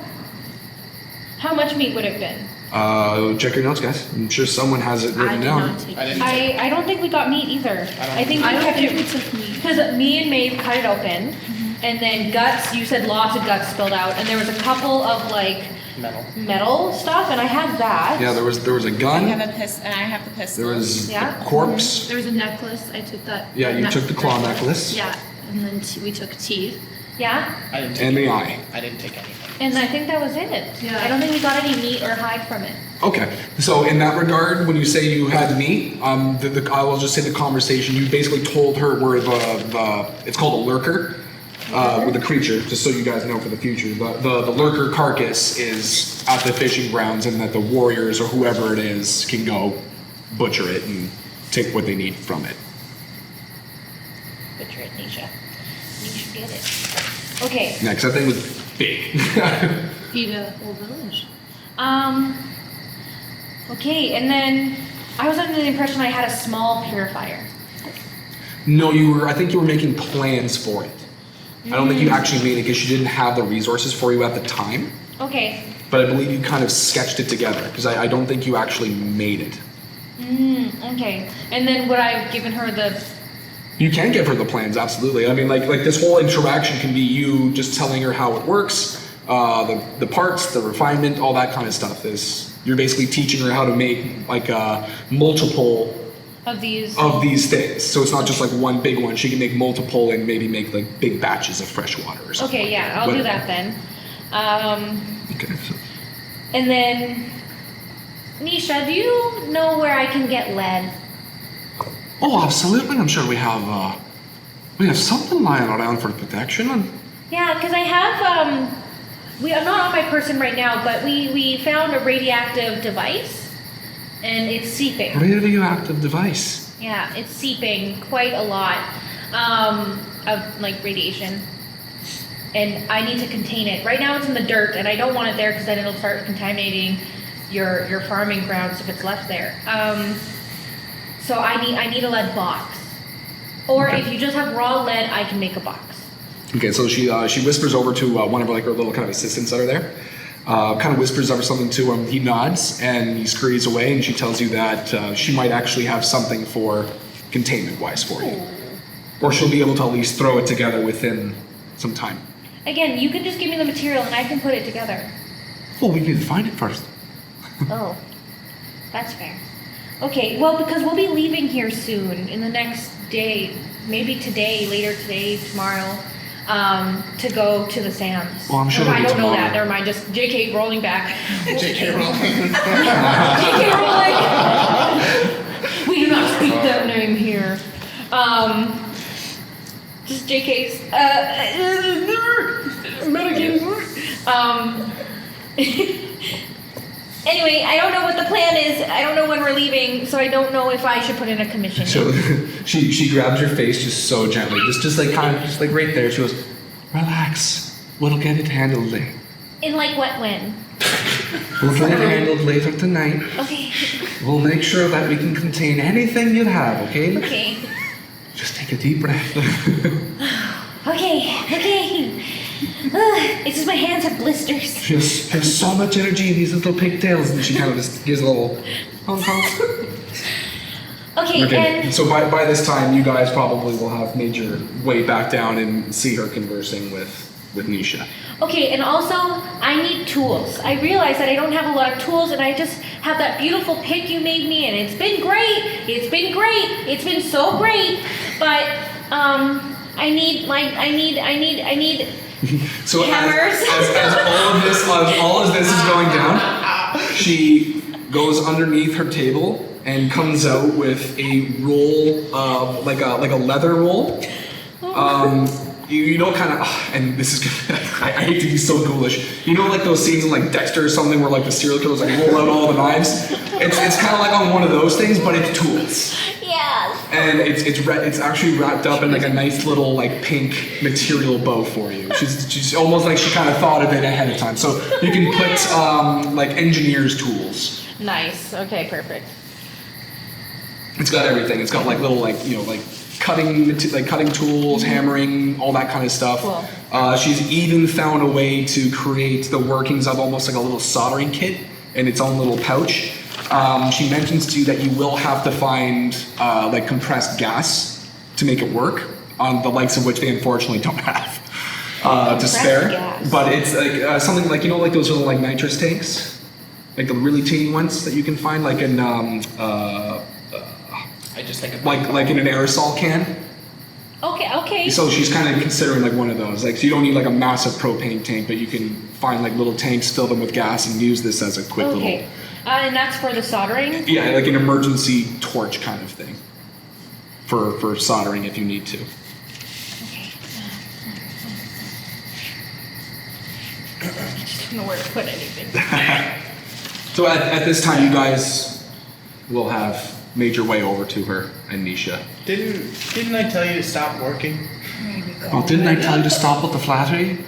S5: How much meat would it have been?
S1: Check your notes, guys. I'm sure someone has it
S3: I
S1: written
S3: did
S1: down.
S3: not take
S4: I
S3: it.
S4: didn't.
S5: I don't think we got meat either. I think we
S3: I don't
S5: kept
S3: think
S5: it
S3: we took meat.
S5: because me and Maeve cut it open, and then guts. You said lots of guts spilled out, and there was a couple of like metal stuff, and I had that.
S1: Yeah, there was a
S7: I
S1: gun.
S7: have a pistol, and I have the pistol.
S1: There was
S5: Yeah.
S1: a corpse.
S3: There was a necklace. I took that.
S1: Yeah, you took the claw necklace.
S3: Yeah, and then we took teeth.
S5: Yeah,
S4: I didn't take
S1: And the
S4: anything.
S1: eye.
S4: I didn't take anything.
S5: and I think that was it.
S3: Yeah.
S5: I don't think we got any meat or hide from it.
S1: Okay, so in that regard, when you say you had meat, I will just say the conversation. You basically told her where the it's called a lurker, with the creature. Just so you guys know for the future, the lurker carcass is at the fishing grounds, and that the warriors or whoever it is can go butcher it and take what they need from it.
S5: Butcher it, Nisha. You should get it. Okay.
S1: Next, that thing was big.
S3: Feed a whole village.
S5: Okay, and then I was under the impression I had a small purifier.
S1: No, I think you were making plans for it. I don't think you actually made it because she didn't have the resources for you at the time.
S5: Okay.
S1: But I believe you kind of sketched it together because I don't think you actually made it.
S5: Okay. And then would I have given her the?
S1: You can give her the plans, absolutely. I mean, like this whole interaction can be you just telling her how it works, the parts, the refinement, all that kind of stuff. You're basically teaching her how to make like multiple
S5: Of these.
S1: things. So it's not just like one big one. She can make multiple and maybe make like big batches of fresh water or something.
S5: Okay, yeah, I'll
S1: But-
S5: do that then.
S1: Okay. So,
S5: And then, Nisha, do you know where I can get lead?
S1: oh, absolutely. I'm sure we have something lying around for protection. And
S5: Yeah, because I have, I'm not on my person right now, but we found a radioactive device, and it's seeping.
S1: radioactive device.
S5: Yeah, it's seeping quite a lot of like radiation, and I need to contain it. Right now, it's in the dirt, and I don't want it there because then it'll start contaminating your farming grounds if it's left there. So I need a lead box, or
S1: Okay.
S5: if you just have raw lead, I can make a box.
S1: Okay, so she whispers over to one of her little kind of assistants that are there. Kind of whispers over something to him. He nods and he scurries away, and she tells you that she might actually have something for containment-wise for you, or she'll be able to at least throw it together within some time.
S5: Again, you can just give me the material and I can put it together.
S1: Well, we need to find it first.
S5: Oh, that's fair. Okay, well, because we'll be leaving here soon, in the next day, maybe today, later today, tomorrow, to go to the Sam's.
S1: Well, I'm sure
S5: Oh, I
S1: it'll be
S5: don't know
S1: tomorrow.
S5: that. Never mind. Just JK rolling back.
S4: J.K. Rowling.
S5: JK rolling. We do not speak that name here. Just JK's. Anyway, I don't know what the plan is. I don't know when we're leaving, so I don't know if I should put in a commission.
S1: So she grabs your face just so gently, just like kind of just like right there. She goes, "Relax, we'll get it handled later.
S5: In like what when?
S1: We'll get it handled later tonight.
S5: Okay.
S1: We'll make sure that we can contain anything you have. Okay?
S5: Okay.
S1: Just take a deep breath."
S5: Okay. It's just my hands have blisters.
S1: She has so much energy in these little pigtails, and she kind of just gives a little honk honk.
S5: Okay,
S1: Okay,
S5: and
S1: so by this time, you guys probably will have made your way back down and see her conversing with Nisha.
S5: okay, and also I need tools. I realize that I don't have a lot of tools, and I just have that beautiful pick you made me, and it's been great. It's been so great. But I need
S1: So
S5: hammers.
S1: as all of this is going down, she goes underneath her table and comes out with a roll of like a leather roll. You know, kind of, and this is gonna, I hate to be so ghoulish. You know, like those scenes in like Dexter or something where like the serial killers like roll out all the knives. It's kind of like on one of those things, but it's tools.
S5: Yes.
S1: And it's actually wrapped up in like a nice little like pink material bow for you. She's almost like she kind of thought of it ahead of time. So you can put like engineer's tools.
S5: Nice. Okay, perfect.
S1: It's got everything. It's got like little like cutting tools, hammering, all that kind of stuff.
S5: Cool.
S1: She's even found a way to create the workings of almost like a little soldering kit in its own little pouch. She mentions to you that you will have to find like compressed gas to make it work, on the likes of which they unfortunately don't have to spare.
S5: Gas.
S1: But it's like something like, you know, like those little like nitrous tanks, like the really teeny ones that you can find like in
S4: I just think of
S1: like in an aerosol can.
S5: Okay.
S1: So she's kind of considering like one of those. Like, so you don't need like a massive propane tank, but you can find like little tanks, fill them with gas, and use this as a quick
S5: Okay. And that's for the soldering?
S1: yeah, like an emergency torch kind of thing for soldering if you need to.
S5: I just don't know where to put anything.
S1: So at this time, you guys will have made your way over to her and Nisha.
S4: Didn't I tell you to stop working?
S1: Oh, didn't I tell you to stop with the flattery?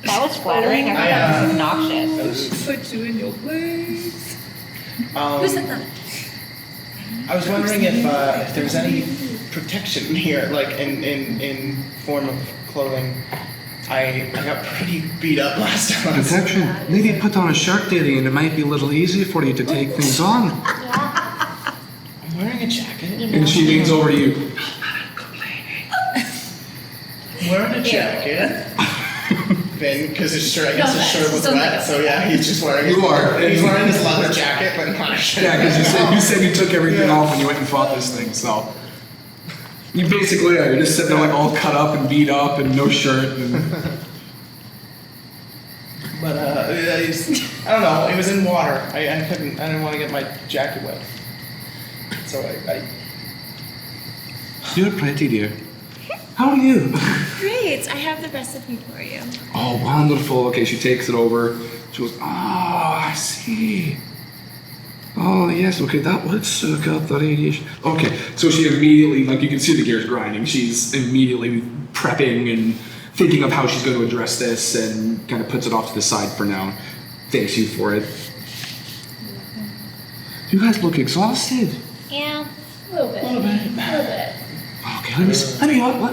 S5: That was flattering. I thought that was obnoxious.
S1: Put you in your place.
S3: Who said that?
S4: I was wondering if there's any protection here, like in form of clothing. I got pretty beat up last time.
S1: Protection. Maybe put on a shirt, dearie, and it might be a little easier for you to take things on.
S4: I'm wearing a jacket.
S1: And she leans over to you.
S4: I'm wearing a jacket. Then, because his shirt, I guess his shirt was wet, so yeah, he's just wearing. He's wearing this leather jacket, but not a shirt.
S1: Yeah, because you said you took everything off when you went and fought this thing, so. You basically are. You're just sitting there like all cut up and beat up and no shirt. And...
S4: But I don't know. It was in water. I didn't want to get my jacket wet. So I.
S1: You're pretty, dear. How are you?
S7: Great, I have the recipe for you.
S1: Oh, wonderful. Okay, she takes it over. She goes, oh, I see. Oh, yes, okay, that would soak up the radiation. Okay, so she immediately, like you can see the gears grinding, she's immediately prepping and thinking of how she's going to address this and kind of puts it off to the side for now. Thanks you for it. You guys look exhausted.
S5: Yeah.
S3: A little bit.
S1: Okay, let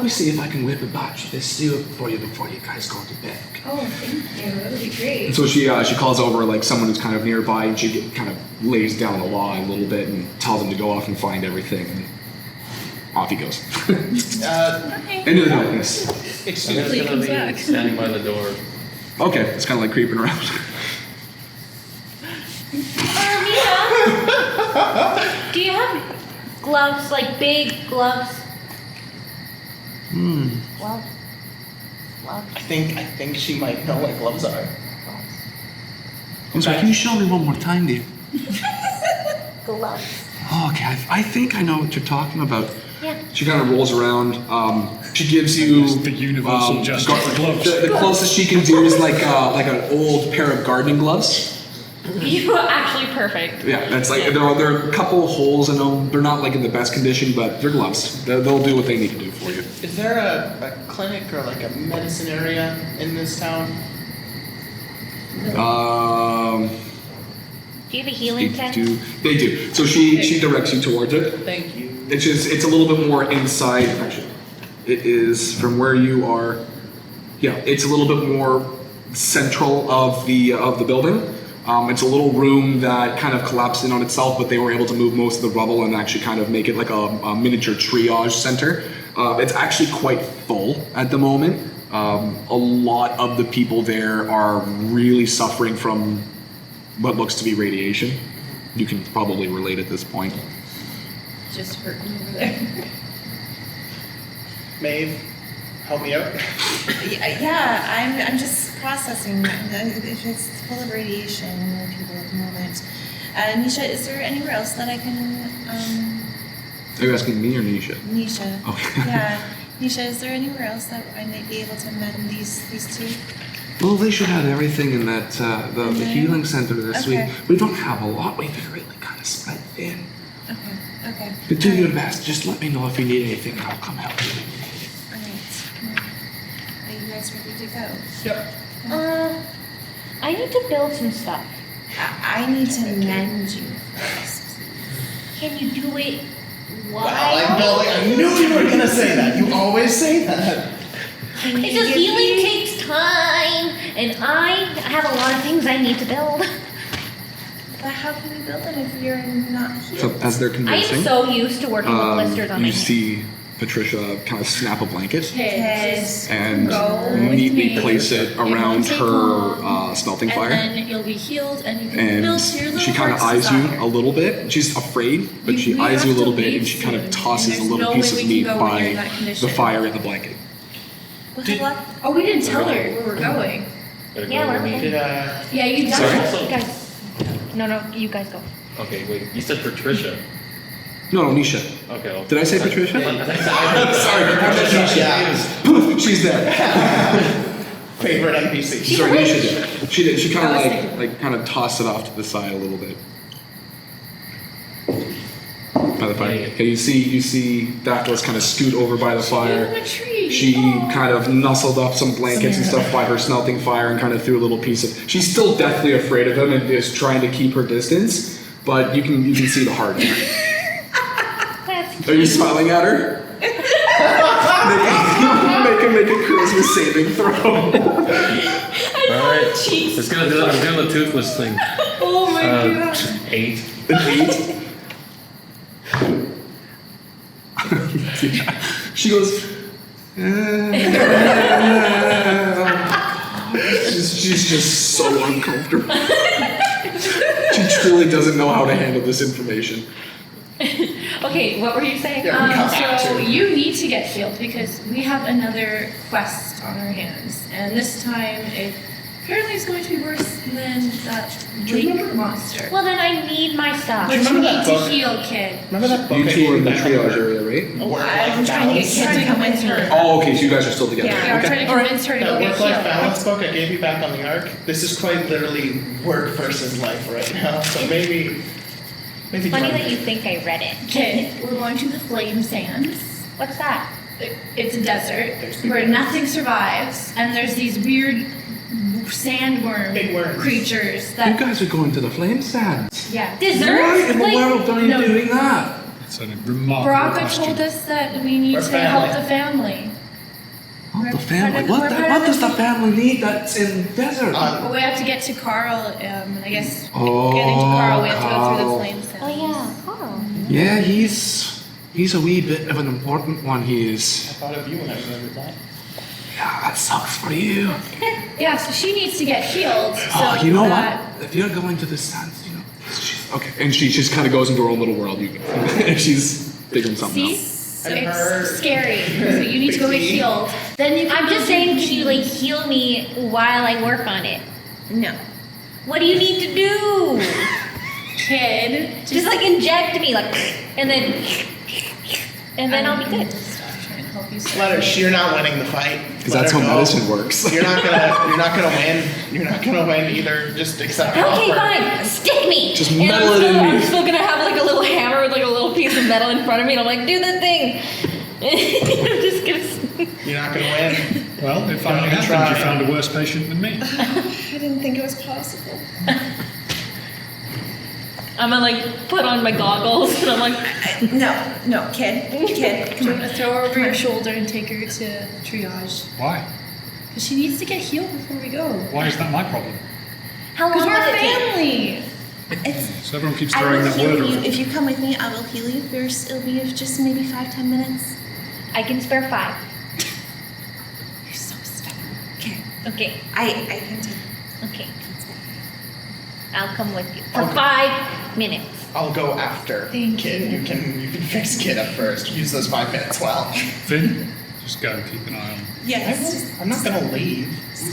S1: me see if I can whip a batch of this stew for you before you guys go to bed. Okay?
S3: Oh, thank you. That would be great.
S1: And so she calls over like someone who's kind of nearby, and she kind of lays down the law a little bit and tells him to go off and find everything. And off he goes. Into the darkness.
S4: Excuse
S6: I'm gonna be standing by the door.
S1: Okay, it's kind of like creeping around.
S5: Mia, do you have gloves, like big gloves? Gloves.
S4: I think she might know what gloves are.
S1: I'm sorry, can you show me one more time, dear?
S5: Gloves.
S1: Oh, okay, I think I know what you're talking about.
S5: Yeah.
S1: She kind of rolls around. She gives you
S2: The universal justice for gloves.
S1: The closest she can do is like an old pair of gardening gloves.
S5: You are actually perfect.
S1: Yeah, that's like there are a couple of holes in them. They're not like in the best condition, but they're gloves. They'll do what they need to do for you.
S4: Is there a clinic or like a medicine area in this town?
S5: Do you have a healing tent?
S1: They do. So she directs you towards it.
S4: Thank you.
S1: It's a little bit more inside. Actually, it is from where you are. Yeah, it's a little bit more central of the building. It's a little room that kind of collapsed in on itself, but they were able to move most of the rubble and actually kind of make it like a miniature triage center. It's actually quite full at the moment. A lot of the people there are really suffering from what looks to be radiation. You can probably relate at this point.
S3: Just hurting over there.
S4: Maeve, help me out.
S7: Yeah, I'm just processing. It's full of radiation in people at the moment. Nisha, is there anywhere else that I can?
S1: Are you asking me or Nisha?
S7: Nisha.
S1: Okay.
S7: Yeah, Nisha, is there anywhere else that I might be able to mend these two?
S1: Well, they should have everything in that the
S7: Okay.
S1: healing center this
S7: Okay.
S1: week. We don't have a lot. We've been really kind of spread thin.
S7: Okay.
S1: But do your best. Just let me know if you need anything, and I'll come help you.
S7: Alright. Are you guys ready to go?
S4: Yep.
S5: I need to build some stuff.
S7: I need to mend you first.
S5: Can you do it while?
S4: I knew you were gonna say that. You always say that.
S5: It's just healing takes time, and I have a lot of things I need to build.
S7: But how can we build them if you're not here?
S1: So as they're
S5: I
S1: convincing,
S5: am so used to working with blisters on my
S1: you
S5: hands.
S1: see Patricia kind of snap a blanket
S3: Kids,
S1: and
S3: go with
S1: neatly
S3: me.
S1: place it
S3: You're gonna
S1: around
S3: take
S1: her
S3: hold,
S1: smelting
S3: and
S1: fire.
S3: then you'll be healed, and you can
S1: And
S3: build to your little
S1: she kind of
S3: heart's
S1: eyes you
S3: desire.
S1: a little bit. She's afraid, but she
S3: We
S1: eyes you a
S3: have
S1: little
S3: to
S1: bit, and
S3: leave
S1: she kind of
S3: soon,
S1: tosses
S3: and
S1: a
S3: there's
S1: little
S3: no
S1: piece
S3: way
S1: of
S3: we
S1: meat
S3: can go when you're in
S1: by
S3: that condition.
S1: the fire in the blanket.
S7: Well, good luck.
S3: Oh, we didn't tell her where we're going.
S5: Yeah, we're okay.
S4: Did,
S3: Yeah, you
S1: Sorry?
S3: definitely.
S5: You guys. No, you guys go.
S6: Okay, wait. You said Patricia.
S1: No, Nisha.
S6: Okay. Well,
S1: Did I say Patricia?
S4: sorry, yeah.
S1: Poof, she's there.
S4: Favorite NPC.
S1: Sorry, Nisha did. She did. She kind
S3: I was
S1: of
S3: thinking-
S1: like kind of tossed it off to the side a little bit. By the fire. Okay, you see Dactylus kind of scoot over by the fire.
S3: In a tree.
S1: She
S3: Oh.
S1: kind of nuzzled up some blankets and stuff by her smelting fire and kind of threw a little piece of. She's still deathly afraid of him and is trying to keep her distance, but you can see the heart in her.
S5: That's
S1: Are you smiling at her? make a charisma saving throw.
S6: Alright. Let's go. I'm doing the toothless thing.
S3: Oh my god.
S6: 8.
S1: An 8. Yeah. She goes. She's just so uncomfortable. She truly doesn't know how to handle this information.
S5: Okay, what were you saying?
S4: Yeah, we come back
S3: So
S4: to.
S3: you need to get healed because we have another quest on our hands, and this time it apparently is going to be worse than that lake monster.
S5: Well, then I need my stuff.
S3: But you
S4: remember
S3: need
S4: that
S3: to
S4: book?
S3: heal, kid.
S4: Remember that book
S1: You
S4: I
S1: two are in
S4: gave
S1: the
S4: back
S1: triage
S4: on her?
S1: area, right?
S3: I'm trying to get Kid to come with her.
S1: Oh, okay, so you guys are still together.
S3: Yeah, we're trying to convince her to go
S4: That
S3: get
S4: work-life
S3: healed.
S4: balance book I gave you back on the Ark, this is quite literally work versus life right now, so maybe
S5: It's funny
S4: try-
S5: that you think I read it.
S3: Okay, we're going to the Flame Sands.
S5: What's that?
S3: It's a desert
S4: There's
S3: where
S4: people.
S3: nothing survives, and there's these weird sandworm
S4: Big worms.
S3: creatures
S1: You
S3: that.
S1: guys are going to the flame sands.
S3: Yeah.
S5: Dessert?
S1: Why in the
S5: Like,
S1: world are you
S3: no.
S1: doing that?
S2: It's a remarkable
S3: Braga
S2: question.
S3: told us that we need
S4: We're
S3: to help
S4: family.
S3: the family.
S1: What the
S3: We're
S1: family?
S3: part of-
S1: What,
S3: we're part
S1: what
S3: of
S1: does
S3: the-
S1: the family need that's in desert?
S3: Well, we have to get to Carl, and I guess
S1: Oh,
S3: getting to Carl, we have to go through
S1: Carl.
S3: the Flame Sands.
S5: Oh yeah, Carl.
S1: Yeah, he's a wee bit of an important one. He
S4: I
S1: is.
S4: thought of you when I remembered that.
S1: Yeah, that sucks for you.
S3: Yeah, so she needs to get healed. So
S1: Oh, you know
S3: that,
S1: what? If you're going to the sands, you know. Okay, and she just kind of goes into her own little world. And she's figuring something
S3: See?
S1: out.
S3: So
S4: And her-
S3: it's scary. So you need to go get healed. Then you can
S5: I'm
S3: go
S5: just
S3: do
S5: saying,
S3: what
S5: can you like heal me while I work on it?
S7: No.
S5: What do you need to do?
S3: kid.
S5: Just like inject me, like, and then I'll be good.
S3: Trying to help you.
S4: Let her, you're not winning the fight.
S1: Because
S4: Let
S1: that's
S4: her
S1: how
S4: go.
S1: medicine works.
S4: You're not gonna win. You're not gonna win either. Just accept her
S5: Okay,
S4: offer.
S5: fine. Stick me.
S1: Just
S5: And
S1: metal it in
S5: I'm
S1: me.
S5: still gonna have like a little hammer with like a little piece of metal in front of me, and I'm like, do the thing. I'm just gonna.
S4: You're not gonna win.
S2: Well, it finally
S4: Don't
S2: happened.
S4: try.
S2: You found a worse patient than me.
S7: I didn't think it was possible.
S5: I'm gonna like put on my goggles, and I'm like,
S7: No, kid,
S3: I'm gonna throw her over your shoulder and take her to triage.
S2: Why?
S3: Because she needs to get healed before we go.
S2: Why is that my problem?
S5: how long
S3: Because
S5: will
S3: we're
S5: it take?
S3: family.
S7: it's.
S2: So everyone keeps
S7: I
S2: throwing
S7: will
S2: that
S7: heal
S2: word
S7: you
S2: around.
S7: if you come with me. I will heal you. It'll be just maybe 5-10 minutes.
S5: I can spare 5.
S7: You're so stubborn. Okay,
S5: Okay,
S7: I can take.
S5: okay. I'll come with you for 5 minutes.
S4: I'll go after
S3: Thank
S4: Kid.
S3: you.
S4: You can fix Kid up first. Use those 5 minutes well.
S2: Finn, just go. Keep an eye on.
S7: Yes.
S4: I'm not gonna leave.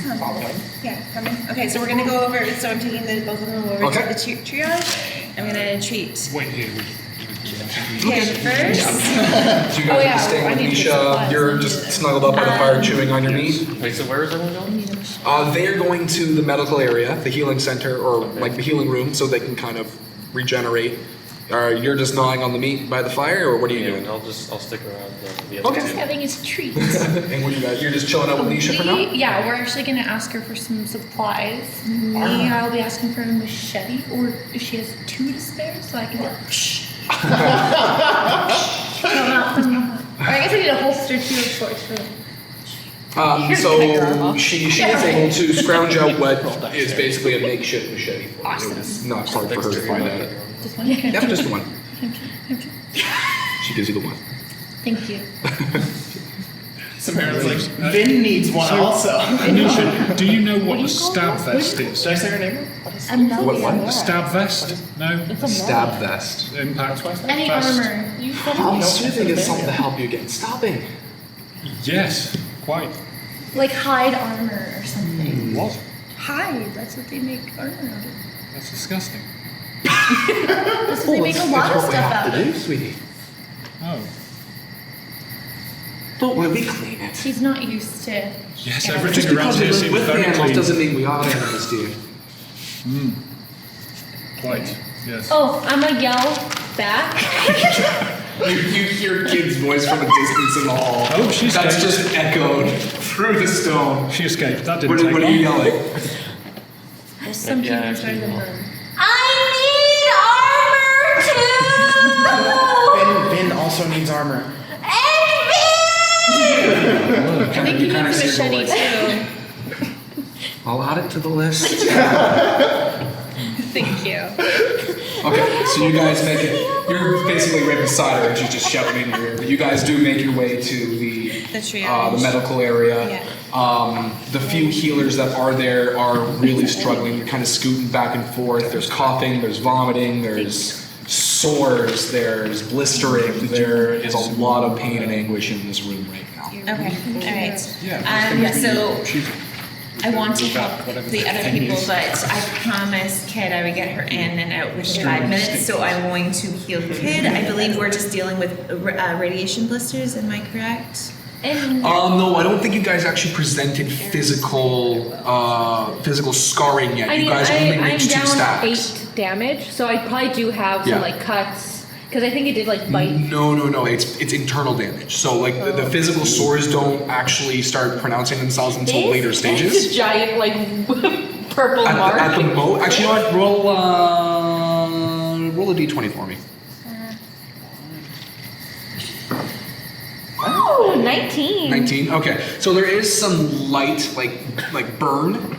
S4: I'm following.
S7: Yeah, coming. Okay, so we're gonna go over. So I'm taking both of them over
S1: Okay.
S7: to the triage. I'm gonna treat.
S2: Wait here.
S7: Kid first.
S1: So you guys
S3: Oh,
S1: are
S3: yeah,
S1: just staying
S3: I
S1: with
S3: need to
S1: Misha.
S3: supplies.
S1: You're just snuggled up by the fire, chewing on your meat.
S6: Wait, so where is everyone going?
S1: They're going to the medical area, the healing center, or like the healing room, so they can kind of regenerate. You're just gnawing on the meat by the fire, or what are you doing?
S6: I'll stick around the other
S1: Okay.
S3: He's
S6: two.
S3: having his treat.
S1: And what you guys? You're just chilling out with Nisha for now.
S3: Yeah, we're actually gonna ask her for some supplies. Me, I'll be asking for a machete, or if she has 2 to spare, so I can just come out. Or I guess I need a holster too, of course. For
S1: So she is able to scrounge out what is basically a makeshift machete. Awesome. It was not hard for her to find out.
S3: Just one?
S1: Yep, just the one. She gives you the one.
S3: Thank you.
S4: Samara's like, Vin needs one also.
S2: Anisha, do you know what a stab vest is?
S4: Did I say her name?
S1: What?
S2: A stab vest? No?
S1: Stab vest.
S2: Impact
S3: Any
S2: vest?
S3: armor.
S1: I'm assuming it's something to help you against stabbing.
S2: Yes, quite.
S3: Like hide armor or something.
S2: What?
S3: Hide, that's what they make armor out of.
S2: That's disgusting.
S3: That's what they make a lot of
S1: That's what we
S3: stuff
S1: have
S3: out
S1: to
S3: of.
S1: do, sweetie.
S2: Oh.
S1: Don't worry, we clean it.
S3: She's not used to.
S2: Yes,
S3: Yeah.
S2: everything
S1: Just
S2: around
S1: because we
S2: here
S1: live
S2: seems
S1: with
S2: very
S1: animals
S2: clean.
S1: doesn't mean we are animals, dear.
S2: Quite, yes.
S5: Oh, I'm gonna yell back.
S1: You hear kid's voice from a distance in the hall.
S2: Oh, she's
S1: That's
S2: escaped.
S1: just echoed through the stone.
S2: She escaped. That didn't
S1: What
S2: take
S1: are
S2: long.
S1: you yelling?
S3: There's some people better than them.
S4: Vin also needs armor.
S3: I think he
S1: kinda
S3: needs a
S1: see the
S3: machete
S1: light.
S3: too.
S1: I'll add it to the list.
S3: Thank you.
S1: Okay, so you guys make it. You're basically right beside her, and she's just shouting in your ear. But you guys do make your way to the
S7: triage.
S1: medical area.
S7: Yeah.
S1: The few healers that are there are really struggling. You're kind of scooting back and forth. There's coughing. There's vomiting. There's sores. There's blistering. There is a lot of pain and anguish in this room right now.
S7: Okay, all right.
S2: Yeah.
S7: So
S2: She's
S7: I want to
S2: Without
S7: help
S2: whatever
S7: the
S2: that
S7: other
S2: thing
S7: people,
S2: is.
S7: but I promised Kid I would get her in and out within 5 minutes, so I'm going to heal Kid. I believe we're just dealing with radiation blisters, am I correct?
S5: And
S1: No, I don't think you guys actually presented physical scarring yet. You guys only
S5: I'm
S1: reached 2
S5: down
S1: stacks.
S5: 8 damage, so I probably do have some
S1: Yeah.
S5: like cuts because I think it did like bite.
S1: No. It's internal damage. So like the physical sores don't actually start pronouncing themselves until later
S5: It's a
S1: stages.
S5: giant like purple mark.
S1: At the actually, you know what? Roll a d20 for me.
S5: Oh, 19.
S1: 19. Okay. So there is some light like burn.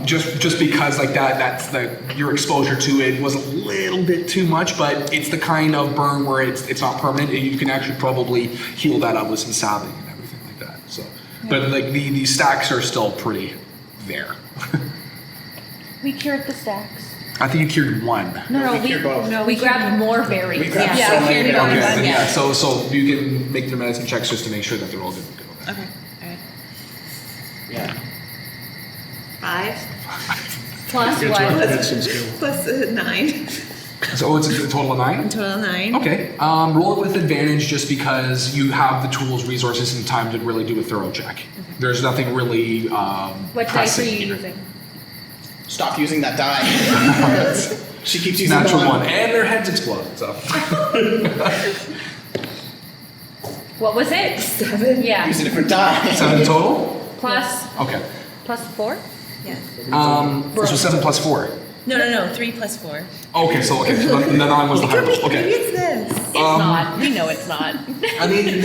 S1: Just because like that's your exposure to it was a little bit too much, but it's the kind of burn where it's not permanent, and you can actually probably heal that up with some salving and everything like that. So, but like the stacks are still pretty there.
S5: We cured the stacks.
S1: I think you cured 1.
S5: No,
S4: we cured both.
S5: we grabbed more berries.
S4: We grabbed
S7: Yeah,
S4: so
S7: we
S4: many
S7: cured
S4: berries.
S1: Okay, then,
S7: Yeah.
S1: yeah. So you can make their medicine checks just to make sure that they're all good to go.
S7: Okay, all right.
S4: Yeah.
S7: 5
S5: Plus
S2: Get to
S5: what?
S2: our medicine skill.
S7: plus 9,
S1: So it's a total of 9.
S7: total 9.
S1: Okay. Roll it with advantage just because you have the tools, resources, and time to really do a thorough check. There's nothing really
S5: What dice are
S1: pressing
S5: you
S1: here.
S5: using?
S4: Stop using that die. She keeps using
S1: Natural
S4: the
S1: 1, and their heads explode. So
S5: What was it?
S7: 7.
S5: Yeah.
S4: Use a different die.
S1: 7 total.
S5: Plus
S1: Okay.
S5: plus 4.
S7: Yeah.
S1: So 7 plus 4.
S7: No, 3 plus 4.
S1: Okay, so the 9 was the high roll.
S7: Maybe
S1: Okay.
S7: it's this.
S5: It's not. We know it's not.
S1: I mean,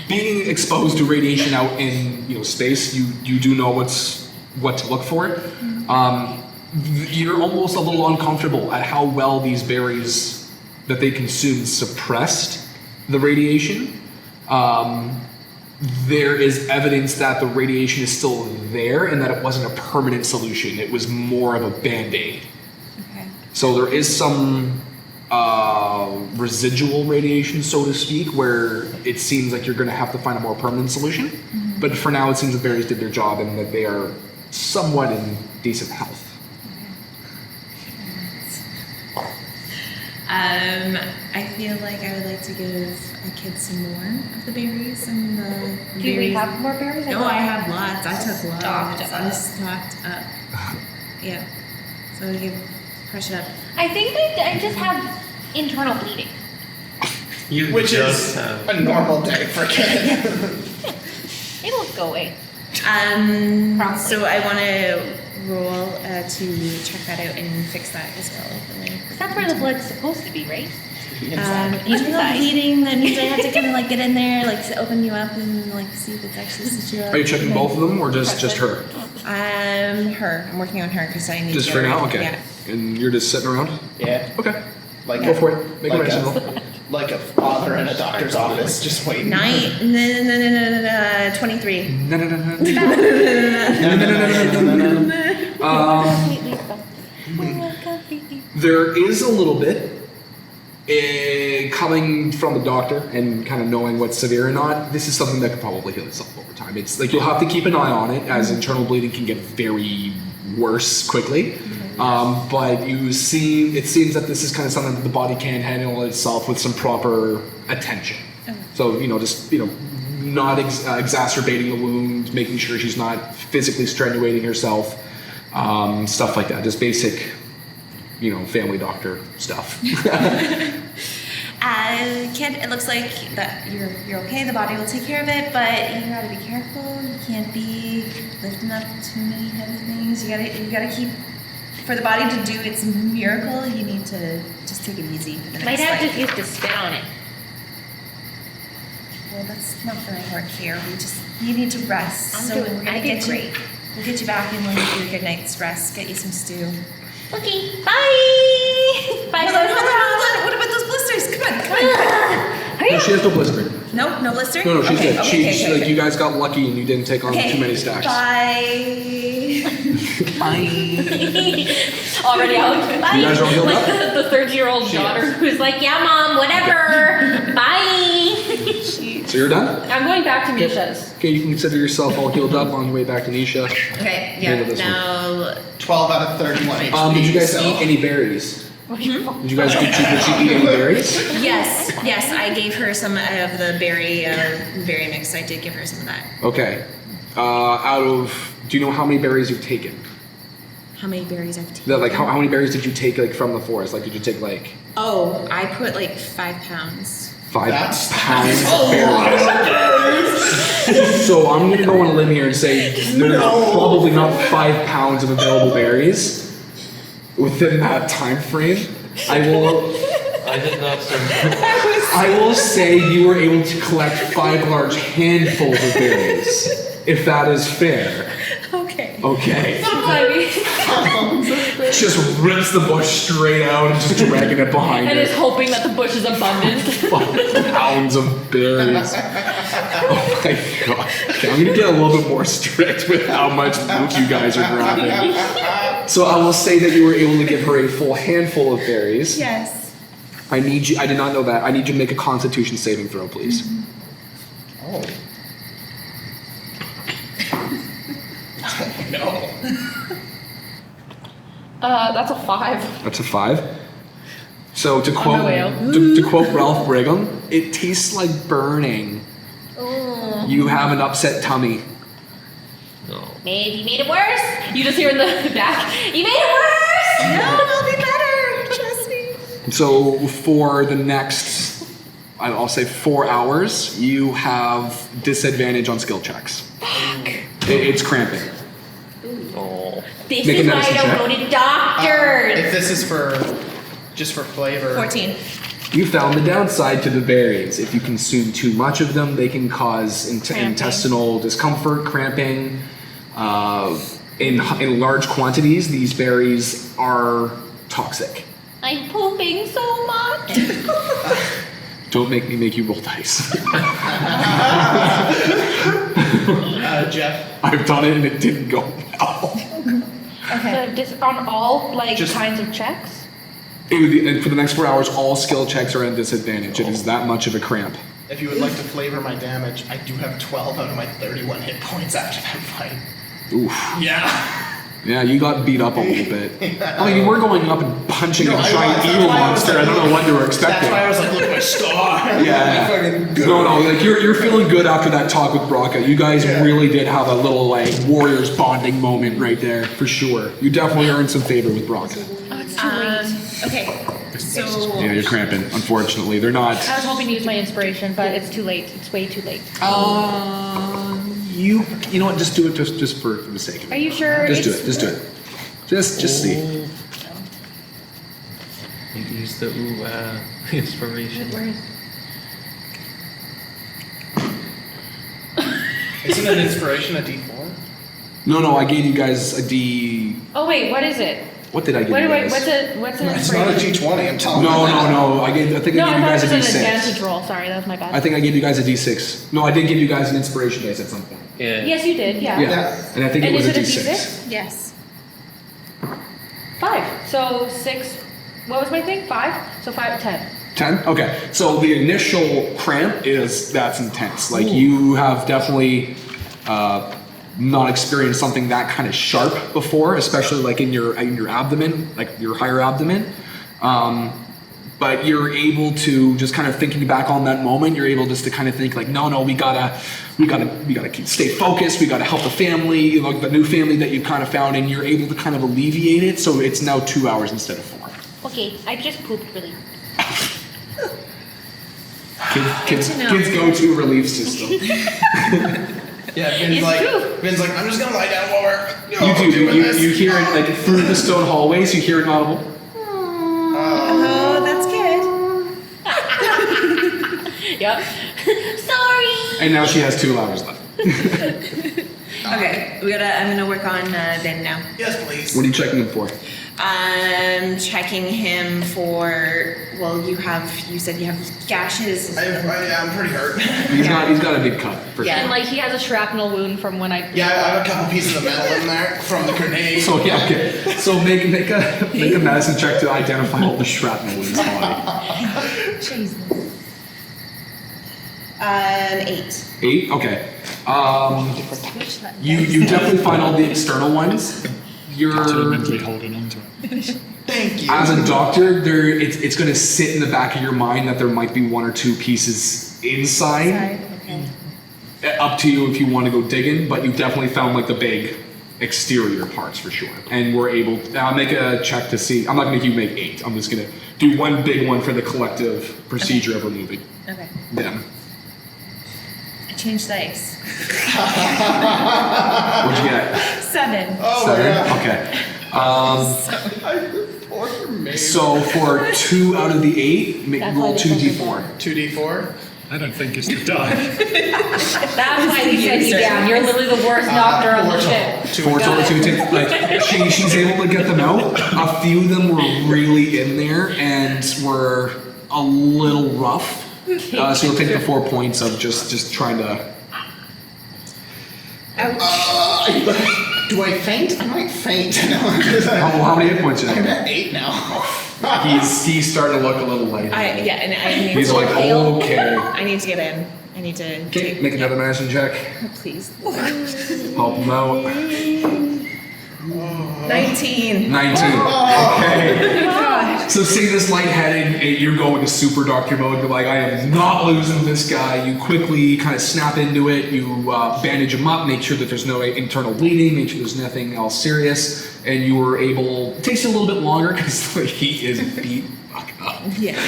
S1: being exposed to radiation out in space, you do know what to look for. You're almost a little uncomfortable at how well these berries that they consumed suppressed the radiation. There is evidence that the radiation is still there and that it wasn't a permanent solution. It was more of a band-aid.
S7: Okay.
S1: So there is some residual radiation, so to speak, where it seems like you're going to have to find a more permanent solution. But for now, it seems the berries did their job and that they are somewhat in decent health.
S7: I feel like I would like to give a kid some more of the berries and the
S5: Do we
S7: berries.
S5: have more berries?
S7: No, I have lots. I took lots.
S3: Stocked
S7: I stocked up. Yeah. So we give crush it up.
S5: I think I just have internal bleeding.
S6: You
S4: Which
S6: just
S4: is
S6: have-
S4: a normal day for a kid.
S5: It'll go away.
S7: So I want to roll to check that out and fix that as well.
S5: That's where the blood's supposed to be, right?
S7: Even though bleeding, that means I have to kind of like get in there, like open you up and like see if it's actually stitched up.
S1: Are you checking both of them or just her?
S7: Her. I'm working on her because I need
S1: Just
S7: to
S1: for
S7: get
S1: now?
S7: her-
S1: Okay.
S7: Yeah.
S1: And you're just sitting around?
S4: Yeah.
S1: Okay.
S4: Like
S1: Go for it. Make
S4: like
S1: a medicine roll.
S4: like a father in a doctor's office, just waiting.
S7: 23.
S1: No, no, no, no. There is a little bit coming from the doctor and kind of knowing what's severe or not. This is something that could probably heal itself over time. It's like you'll have to keep an eye on it, as internal bleeding can get very worse quickly. But it seems that this is kind of something that the body can handle itself with some proper attention. So just not exacerbating the wound, making sure she's not physically strenuating herself, stuff like that. Just basic, family doctor stuff.
S7: Kid, it looks like that you're okay. The body will take care of it, but you gotta be careful. You can't be lifting up too many heavy things. You gotta keep. For the body to do its miracle, you need to just take it easy for the
S5: My
S7: next.
S5: dad just used to spit on it.
S7: Well, that's not gonna work here. You need to rest.
S5: I
S7: We'll
S5: did great.
S7: get you back and we'll give you a good night's rest. Get you some stew.
S5: Okay, bye. Bye.
S7: Hold on. What about those blisters? Come on.
S5: Hurry
S1: No,
S5: up.
S1: she has no blister.
S7: No blister?
S1: No, she's
S7: okay,
S1: good.
S7: Okay,
S1: She's
S7: okay.
S1: like, you guys got lucky and you didn't take on too many stacks.
S7: Bye.
S5: Already out. Bye.
S1: You guys are all healed
S5: like
S1: up?
S5: the 30-year-old daughter who's like, yeah, mom, whatever. Bye.
S1: So you're done?
S5: I'm going back to Misha's.
S1: Okay, you can consider yourself all healed up on your way back to Nisha.
S7: Okay,
S1: Handle this one.
S7: now
S4: 12 out of 31 HP.
S1: Did you guys
S4: so-
S1: eat any berries? Did you guys did you eat any berries?
S7: yes, I gave her some of the berry mix. I did give her some of that.
S1: Okay. Do you know how many berries you've taken?
S7: How many berries I've taken?
S1: How many berries did you take from the forest? Did you take
S7: Oh, I put 5 pounds.
S1: 5
S4: That's
S1: pounds of berries? So I'm gonna go on a limb here and say there's probably not 5 pounds of available berries within that time frame.
S6: I did not say.
S1: I will say you were able to collect 5 large handfuls of berries, if that is fair.
S7: Okay.
S1: Okay. Just rips the bush straight out and just dragging it behind
S5: And
S1: her.
S5: is hoping that the bush is abundant.
S1: 5 pounds of berries. Oh my god. Okay, I'm gonna get a little bit more strict with how much loot you guys are grabbing. So I will say that you were able to give her a full handful of berries.
S7: Yes.
S1: I did not know that. I need you to make a Constitution saving throw, please.
S4: Oh. No.
S5: That's a 5.
S1: That's a 5. So to
S5: my
S1: quote
S5: way out.
S1: to quote Ralph Brigham, it tastes like burning. You have an upset tummy.
S6: No.
S5: Maybe you made it worse. You just hear in the back, you made it worse.
S7: No, it'll be better. Trust me.
S1: So for the next, I'll say 4 hours, you have disadvantage on skill checks.
S5: Fuck.
S1: It's cramping.
S6: Oh.
S5: This
S1: Make a
S5: is why I
S1: medicine
S5: don't
S1: check.
S5: go to doctors.
S4: If this is just for flavor.
S7: 14.
S1: You found the downside to the berries. If you consume too much of them, they can cause intestinal discomfort, cramping. In large quantities, these berries are toxic.
S5: I'm pooping so much.
S1: Don't make me make you roll dice.
S4: Jeff.
S1: I've done it and it didn't go well.
S7: Okay.
S5: Just on all
S4: Just-
S5: kinds of checks.
S1: It would be, and for the next 4 hours, all skill checks are at disadvantage. It is that much of a cramp.
S4: If you would like to flavor my damage, I do have 12 out of my 31 hit points after that fight.
S1: Oof.
S4: Yeah.
S1: Yeah, you got beat up a little bit. I mean, you were going up and punching
S4: No,
S1: a
S4: I was.
S1: giant
S4: That's
S1: evil
S4: why I was
S1: monster. I
S4: like,
S1: don't know what you were expecting.
S4: That's why I was like, look at my scar.
S1: Yeah.
S4: Fucking good.
S1: No, like you're feeling good after that talk with Braca. You guys really did have a little warriors bonding moment right there for sure. You definitely earned some favor with Braca.
S5: Oh, it's too late.
S7: Okay. So
S1: Yeah, you're cramping. Unfortunately, they're not.
S5: I was hoping to use my inspiration, but it's too late. It's way too late.
S1: You know what? Just do it just for the sake of it.
S5: Are you sure?
S1: Just do it. Just do it. Just see.
S6: Use the inspiration.
S4: Isn't an inspiration a D4?
S1: No, I gave you guys a D.
S5: Oh wait, what is it?
S1: What did I give
S5: Wait,
S1: you
S5: wait,
S1: guys?
S5: what's an
S4: It's not a
S5: inspiration?
S4: D20, I'm telling you.
S1: No. I think I gave
S5: No,
S1: you
S5: I
S1: guys
S5: thought
S1: a
S5: it was an
S1: D6.
S5: advantage roll. Sorry, that was my bad.
S1: I think I gave you guys a D6. No, I did give you guys an inspiration dice at some point.
S6: Yeah.
S5: Yes, you did. Yeah.
S1: Yeah, and I think
S5: And
S1: it was
S5: is
S1: a
S5: it a
S1: D6.
S5: D6?
S7: Yes.
S5: 5. So 6. What was my thing? 5. So 5, 10.
S1: 10? Okay. So the initial cramp that's intense. Like you have definitely not experienced something that kind of sharp before, especially like in your abdomen, like your higher abdomen. But you're able to just kind of thinking back on that moment, you're able just to kind of think like, no, we gotta stay focused. We gotta help the family, like the new family that you kind of found, and you're able to kind of alleviate it. So it's now 2 hours instead of 4.
S5: Okay, I just pooped really.
S1: Kids
S7: to know.
S1: go to relief system.
S4: Yeah, Vin's like, I'm just gonna lie down while we're
S1: You hear it like through the stone hallways. You hear an audible.
S7: Oh, that's good.
S5: Yep. Sorry.
S1: And now she has 2 hours left.
S7: Okay, I'm gonna work on Vin now.
S4: Yes, please.
S1: What are you checking him for?
S7: I'm checking him for. Well, you said you have gashes.
S4: I'm pretty hurt.
S1: He's got a big cut for
S7: Yeah.
S5: And like he has a shrapnel wound from when I.
S4: Yeah, I have a couple pieces of metal in there from the grenade.
S1: sure. So yeah, okay. So make a medicine check to identify all the shrapnel in his body.
S7: Jesus. 8.
S1: 8. Okay. You definitely find all the external ones. You're
S2: Mentally holding on to it.
S4: Thank you.
S1: as a doctor, it's going to sit in the back of your mind that there might be 1 or 2 pieces inside.
S7: Okay.
S1: Up to you if you want to go digging, but you definitely found like the big exterior parts for sure. And we're able I'll make a check to see. I'm not going to make you make 8. I'm just going to do 1 big one for the collective procedure of removing
S7: Okay.
S1: them.
S7: I changed dice.
S1: What'd you get?
S7: 7.
S4: Oh,
S1: 7?
S4: yeah.
S1: Okay. So for 2 out of the 8, roll 2d4.
S4: 2d4.
S2: I don't think it's the die.
S5: That's why he said you down. You're literally the worst doctor on the ship.
S1: 4 total, 2 like she's able to get them out. A few of them were really in there and were a little rough. So you'll take the 4 points of just trying to.
S4: Do I faint? I might faint.
S1: How many hit points do you
S4: I'm
S1: have?
S4: at 8 now.
S1: He's starting to look a little light.
S7: And I need
S1: He's
S7: to
S1: like, okay.
S7: I need to get in. I need to
S1: Okay, make another medicine check.
S7: please.
S1: Help him out.
S7: 19.
S1: 19. Okay. So seeing this lightheaded, you're going to super doctor mode. You're like, I am not losing this guy. You quickly kind of snap into it. You bandage him up, make sure that there's no internal bleeding, make sure there's nothing else serious. And you were able, it takes you a little bit longer because the heat is beat fuck up.
S7: Yeah.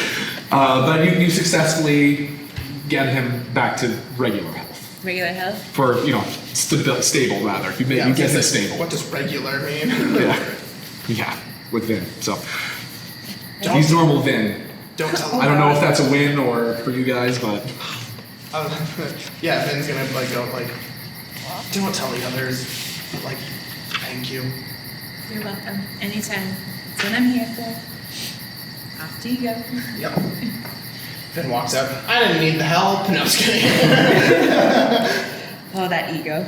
S1: But you successfully get him back to regular health.
S7: Regular health.
S1: For, stable rather. You get him stable.
S4: What does regular mean?
S1: Yeah, with Vin. So he's normal Vin.
S4: Don't tell him.
S1: I don't know if that's a win or for you guys, but
S4: Yeah, Vin's gonna go don't tell the others. Thank you.
S7: You're welcome. Anytime. That's what I'm here for. Off to you go.
S4: Yep. Vin walks up. I didn't need the help. No, I was kidding.
S7: Oh, that ego.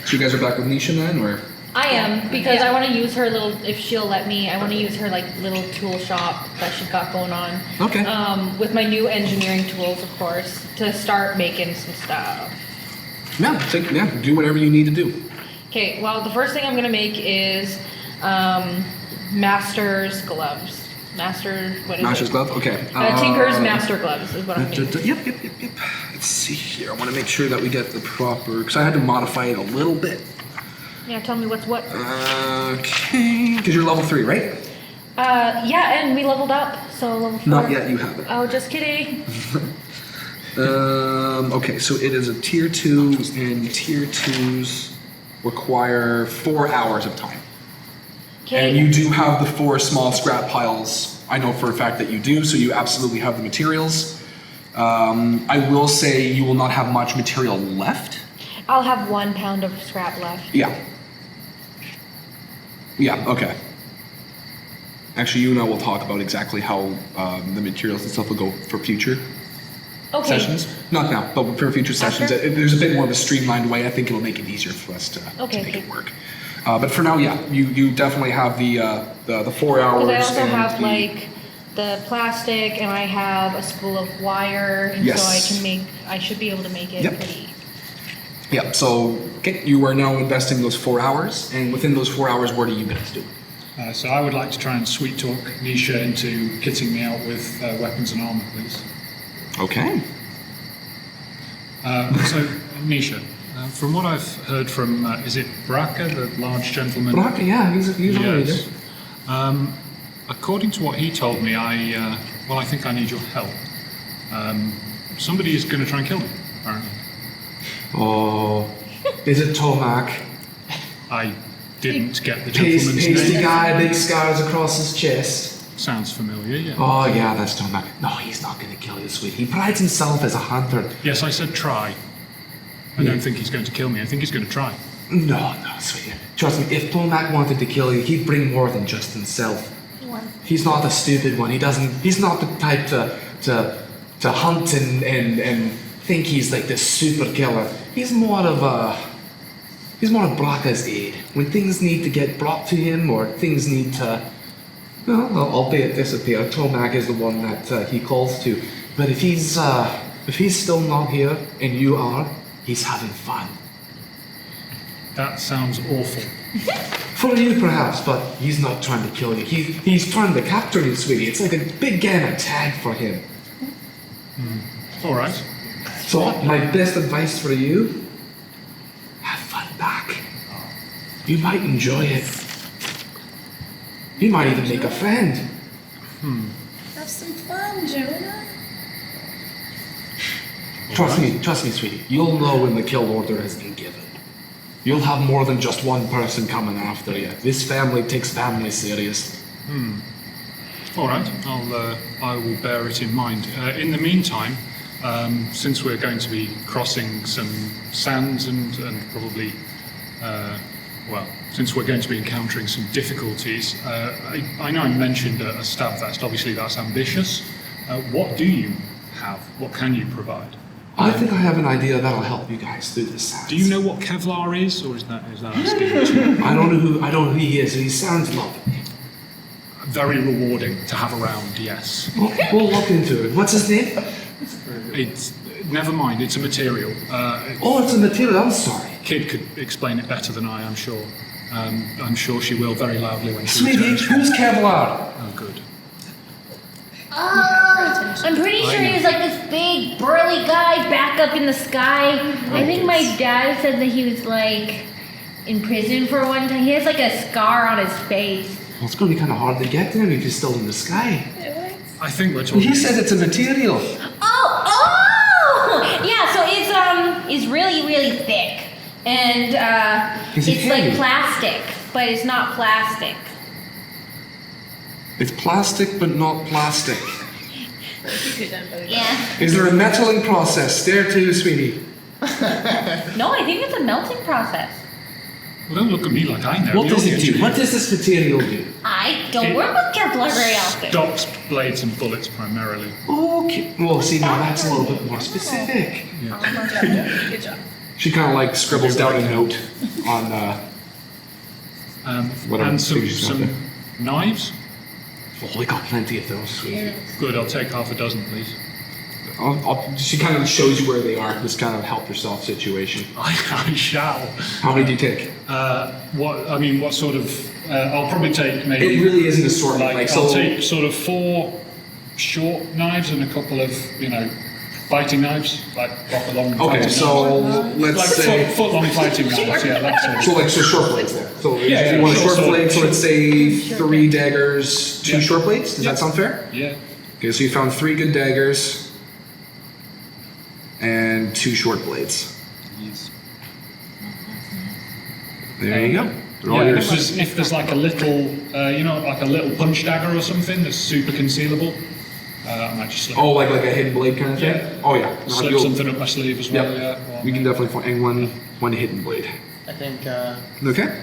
S1: so you guys are back with Nisha then, or?
S5: I am, because I want to use her little, if she'll let me, I want to use her like little tool shop that she's got going on.
S1: Okay.
S5: With my new engineering tools, of course, to start making some stuff.
S1: Yeah, do whatever you need to do.
S5: Okay, well, the first thing I'm going to make is Master's gloves. What is
S1: Master's
S5: it?
S1: glove? Okay.
S5: Tinker's Master gloves is what I'm making.
S1: Yep. Let's see here. I want to make sure that we get the proper, because I had to modify it a little bit.
S5: Yeah, tell me what's what.
S1: Okay. Because you're level 3, right?
S5: Yeah, and we leveled up, so level 4.
S1: Not yet, you haven't.
S5: Oh, just kidding.
S1: Okay, so it is a tier 2, and tier 2s require 4 hours of time.
S5: Okay.
S1: And you do have the 4 small scrap piles. I know for a fact that you do, so you absolutely have the materials. I will say you will not have much material left.
S5: I'll have 1 pound of scrap left.
S1: Yeah. Yeah, okay. Actually, you and I will talk about exactly how the materials and stuff will go for future
S5: Okay.
S1: sessions. Not now, but for future sessions. There's a bit more of a streamlined way. I think it'll make it easier for us to make it work. But for now, yeah, you definitely have the 4 hours.
S5: Because I also
S1: and
S5: have
S1: the-
S5: like the plastic, and I have a spool of wire, and
S1: Yes.
S5: so I should be able to make it
S1: Yep.
S5: pretty.
S1: Yeah, so okay, you are now investing those 4 hours, and within those 4 hours, what are you guys doing?
S2: So I would like to try and sweet talk Nisha into kitting me out with weapons and armor, please.
S1: Okay.
S2: So, Nisha, from what I've heard from, is it Braca, the large gentleman?
S1: Braca, yeah, he's a leader.
S2: Yes. According to what he told me, I think I need your help. Somebody is going to try and kill me, apparently.
S1: Oh, is it Tomac?
S2: I didn't get the
S1: Pasty
S2: gentleman's name.
S1: guy, big scars across his chest.
S2: Sounds familiar, yeah.
S1: Oh yeah, that's Tomac. No, he's not gonna kill you, sweet. He prides himself as a hunter.
S2: Yes, I said try. I don't think he's going to kill me. I think he's going to try.
S1: No, sweet. Trust me, if Tomac wanted to kill you, he'd bring more than just himself. He's not the stupid one. He's not the type to hunt and think he's like this super killer. He's more of Braca's aide. When things need to get brought to him or things need to, well, albeit disappear, Tomac is the one that he calls to. But if he's still not here and you are, he's having fun.
S2: That sounds awful.
S1: For you perhaps, but he's not trying to kill you. He's trying to capture you, sweetie. It's like a big game of tag for him.
S2: All right.
S1: So my best advice for you, have fun back. You might enjoy it. You might even make a friend.
S7: Have some fun, Jonah.
S1: Trust me, sweetie. You'll know when the kill order has been given. You'll have more than just one person coming after you. This family takes family seriously.
S2: All right. I will bear it in mind. In the meantime, since we're going to be crossing some sands and probably, since we're going to be encountering some difficulties, I know I mentioned a stab vest. Obviously, that's ambitious. What do you have? What can you provide?
S1: I think I have an idea that'll help you guys through this.
S2: Do you know what Kevlar is, or is that asking too?
S1: I don't know who he is, and he sounds lovely.
S2: Very rewarding to have around. Yes.
S1: We'll look into it. What's his name?
S2: It's never mind. It's a material.
S1: Oh, it's a material. I'm sorry.
S2: Kid could explain it better than I. I'm sure. I'm sure she will very loudly when she
S1: Sweetie,
S2: returns.
S1: who's Kevlar?
S2: Oh, good.
S5: I'm pretty sure he was like this big burly guy back up in the sky. I think my dad said that he was like in prison for one time. He has like a scar on his face.
S1: Well, it's going to be kind of hard to get there if he's still in the sky.
S2: I think we're talking.
S1: He said it's a material.
S5: Oh! Yeah, so it's really, really thick. And
S1: Is it
S5: it's like
S1: heavy?
S5: plastic, but it's not plastic.
S1: It's plastic, but not plastic.
S5: Yeah.
S1: Is there a metaling process there too, sweetie?
S5: No, I think it's a melting process.
S2: Well, don't look at me like I know.
S1: What does it do? What does this material do?
S5: I don't work with Kevlar very often.
S2: Stops blades and bullets primarily.
S1: Okay. Well, see, now that's a little bit more specific.
S7: Good job.
S1: She kind of like scribbles down a note on whatever
S2: And
S1: thing she's got
S2: some
S1: there.
S2: knives.
S1: Oh, we got plenty of those, sweetie.
S2: Good. I'll take half a dozen, please.
S1: She kind of shows you where they are. This kind of help yourself situation.
S2: I shall.
S1: How many do you take?
S2: What sort of? I'll probably take maybe.
S1: It really isn't a sort of like
S2: I'll
S1: so.
S2: take sort of 4 short knives and a couple of fighting knives, like proper long.
S1: Okay,
S2: fighting
S1: so
S2: knives.
S1: let's
S2: like
S1: say
S2: foot long fighting knives. Yeah, that's all.
S1: so short blades there. So
S2: Yeah,
S1: if you want a
S2: short
S1: short blade, so
S2: sword.
S1: let's say 3 daggers, 2 short blades. Does that sound fair?
S2: Yeah.
S1: Okay, so you found 3 good daggers and 2 short blades. There you go.
S8: All
S2: Yeah,
S8: yours.
S2: if there's like a little, like a little punch dagger or something that's super concealable, I might just slip,
S8: Oh, like a hidden blade kind of thing?
S2: Yeah.
S8: Oh, yeah.
S2: slip
S8: You'll-
S2: something up my sleeve as well.
S8: Yep.
S2: Yeah.
S8: We can definitely find one hidden blade.
S4: I think,
S8: Okay.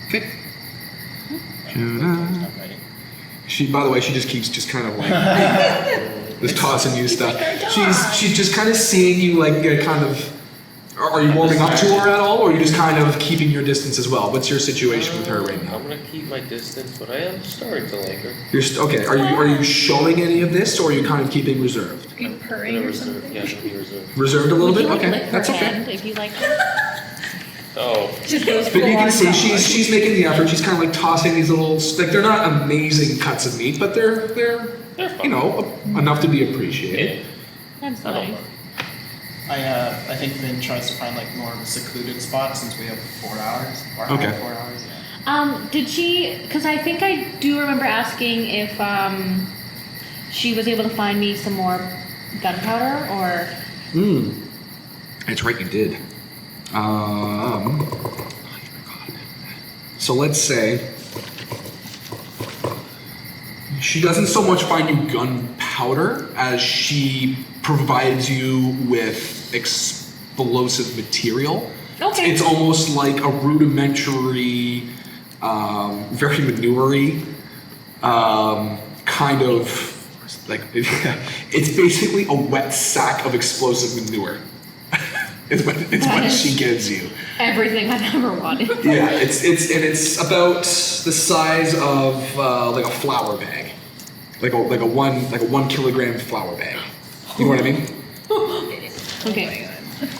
S8: Okay.
S4: not ready.
S8: She, by the way, she just keeps just kind of like just tossing you stuff. She's just kind of seeing you like get kind of. Are you warming up to her at all, or are you just kind of keeping your distance as well? What's your situation with her right now?
S6: I'm gonna keep my distance, but I am starting to like her.
S8: Okay. Are you showing any of this, or are you kind of keeping reserved?
S3: Are you purring or
S6: Reserved.
S3: something?
S6: Yeah, gonna be reserved.
S8: Reserved a little
S5: Would
S8: bit.
S5: you, like,
S8: Okay,
S5: lick her
S8: that's okay.
S5: hand if you like her?
S6: Oh,
S8: But you can see she's making the effort. She's kind of like tossing these little like they're not amazing cuts of meat, but they're
S6: fine.
S8: enough to be appreciated.
S5: That's
S6: I don't
S5: nice.
S6: mind.
S4: I think Vin tries to find like more of a secluded spot since we have 4 hours.
S8: Okay.
S4: 4 hours, yeah.
S5: Did she, because I think I do remember asking if she was able to find me some more gunpowder or.
S8: That's right, you did. So let's say she doesn't so much find you gunpowder as she provides you with explosive material.
S5: Okay.
S8: It's almost like a rudimentary, very manure-y, kind of like it's basically a wet sack of explosive manure. It's what she gives you.
S5: Everything I've ever wanted.
S8: Yeah, it's about the size of like a flour bag, like a 1 kilogram flour bag. You know what I mean?
S5: Okay.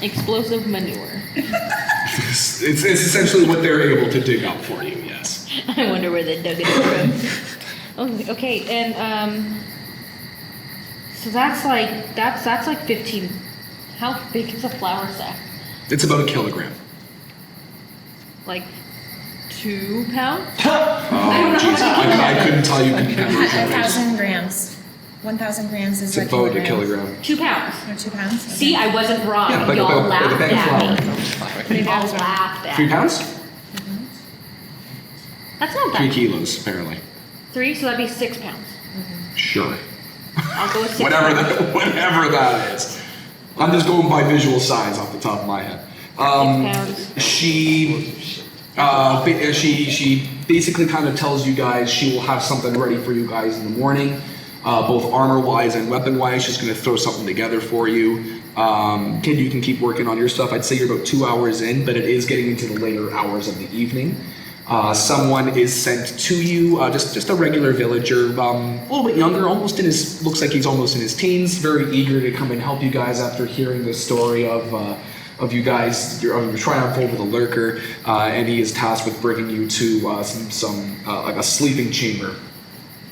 S5: Explosive manure.
S8: It's essentially what they're able to dig up for you. Yes.
S5: I wonder where they dug it from. Oh, okay, and so that's like 15. How big is a flour sack?
S8: It's about a kilogram.
S5: Like 2 pounds?
S8: Oh, jeez, I couldn't tell you conversion rates.
S7: 1,000 grams. 1,000 grams is
S8: It's about a kilogram.
S5: 2 pounds.
S7: Or 2 pounds?
S5: See, I wasn't wrong.
S8: Yeah, like
S5: Y'all
S8: a
S5: laughed
S8: bag of
S5: at
S8: flour.
S5: me. Y'all laughed at
S8: 3
S5: me.
S8: pounds?
S5: That's not
S8: 3
S5: bad.
S8: kilos, apparently.
S5: 3, so that'd be 6 pounds.
S8: Sure.
S5: I'll go with 6
S8: Whatever
S5: pounds.
S8: whatever that is. I'm just going by visual signs off the top of my head.
S5: 6 pounds.
S8: She basically kind of tells you guys she will have something ready for you guys in the morning, both armor-wise and weapon-wise. She's going to throw something together for you. Kid, you can keep working on your stuff. I'd say you're about 2 hours in, but it is getting into the later hours of the evening. Someone is sent to you, just a regular villager, a little bit younger, looks like he's almost in his teens, very eager to come and help you guys after hearing the story of you guys, your triumph over the lurker, and he is tasked with bringing you to some like a sleeping chamber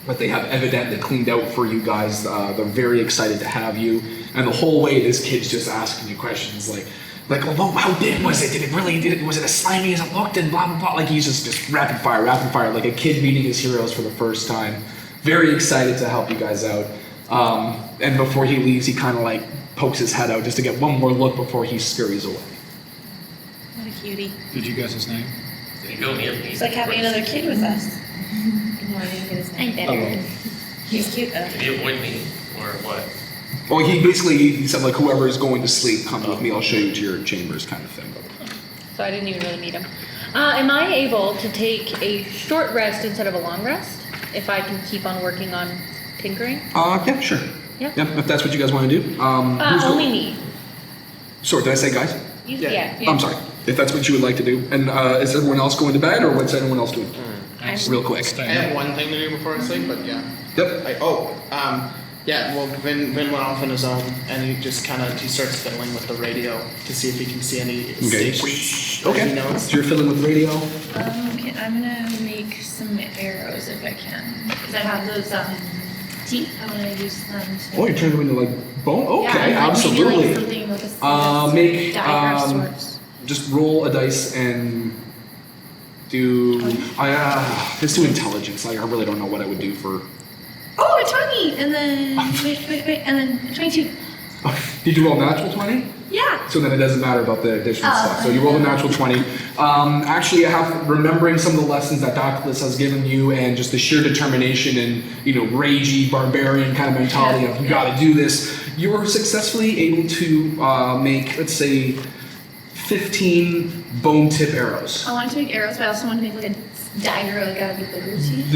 S8: that they have evidently cleaned out for you guys. They're very excited to have you, and the whole way this kid's just asking you questions like, oh, how big was it? Was it as slimy as it looked? And blah, blah, blah. Like he's just rapid fire, like a kid meeting his heroes for the first time. Very excited to help you guys out. And before he leaves, he kind of like pokes his head out just to get one more look before he scurries away.
S7: What a cutie.
S2: Did you guess his name?
S6: There you go, near me.
S3: It's like having another kid with us.
S7: No, I didn't get his
S5: I
S7: name.
S5: better.
S7: He's cute though.
S6: Did he avoid me, or what?
S8: Well, he said like whoever is going to sleep, come with me. I'll show you to your chambers, kind of thing.
S5: So I didn't even really meet him. Am I able to take a short rest instead of a long rest if I can keep on working on tinkering?
S8: Yeah, sure.
S5: Yeah.
S8: Yep, if that's what you guys want to do.
S5: Only me.
S8: Sorry, did I say guys?
S5: Yeah.
S8: I'm sorry. If that's what you would like to do. And is everyone else going to bed, or what's everyone else doing? Real quick.
S2: Stay
S4: I have one thing to do before I sleep, but yeah.
S8: Yep.
S4: Yeah, well, Vin went off on his own, and he just he starts fiddling with the radio to see if he can see any stations. that
S8: Okay.
S4: He knows.
S8: So you're fiddling with radio.
S3: Okay, I'm gonna make some arrows if I can. Because I have those teeth. I wanna use them to.
S8: Oh, you're turning them into like bone? Okay,
S3: yeah, like
S8: absolutely.
S3: Maybe like something like a
S8: Make
S3: dagger of sorts.
S8: just roll a dice and do. Let's do intelligence. I really don't know what I would do for.
S3: Oh, a 20! And then, wait, and then 22.
S8: Did you roll natural 20?
S3: Yeah,
S1: So then it doesn't matter about the additional stuff. So you roll a natural 20. Actually, I have remembering some of the lessons that Douglas has given you, and just the sheer determination and ragey barbarian kind of mentality of you got to do this. You were successfully able to make, let's say, 15 bone tip arrows.
S3: I wanted to make arrows, but I also wanted to make like a dagger, like out of the bigger teeth.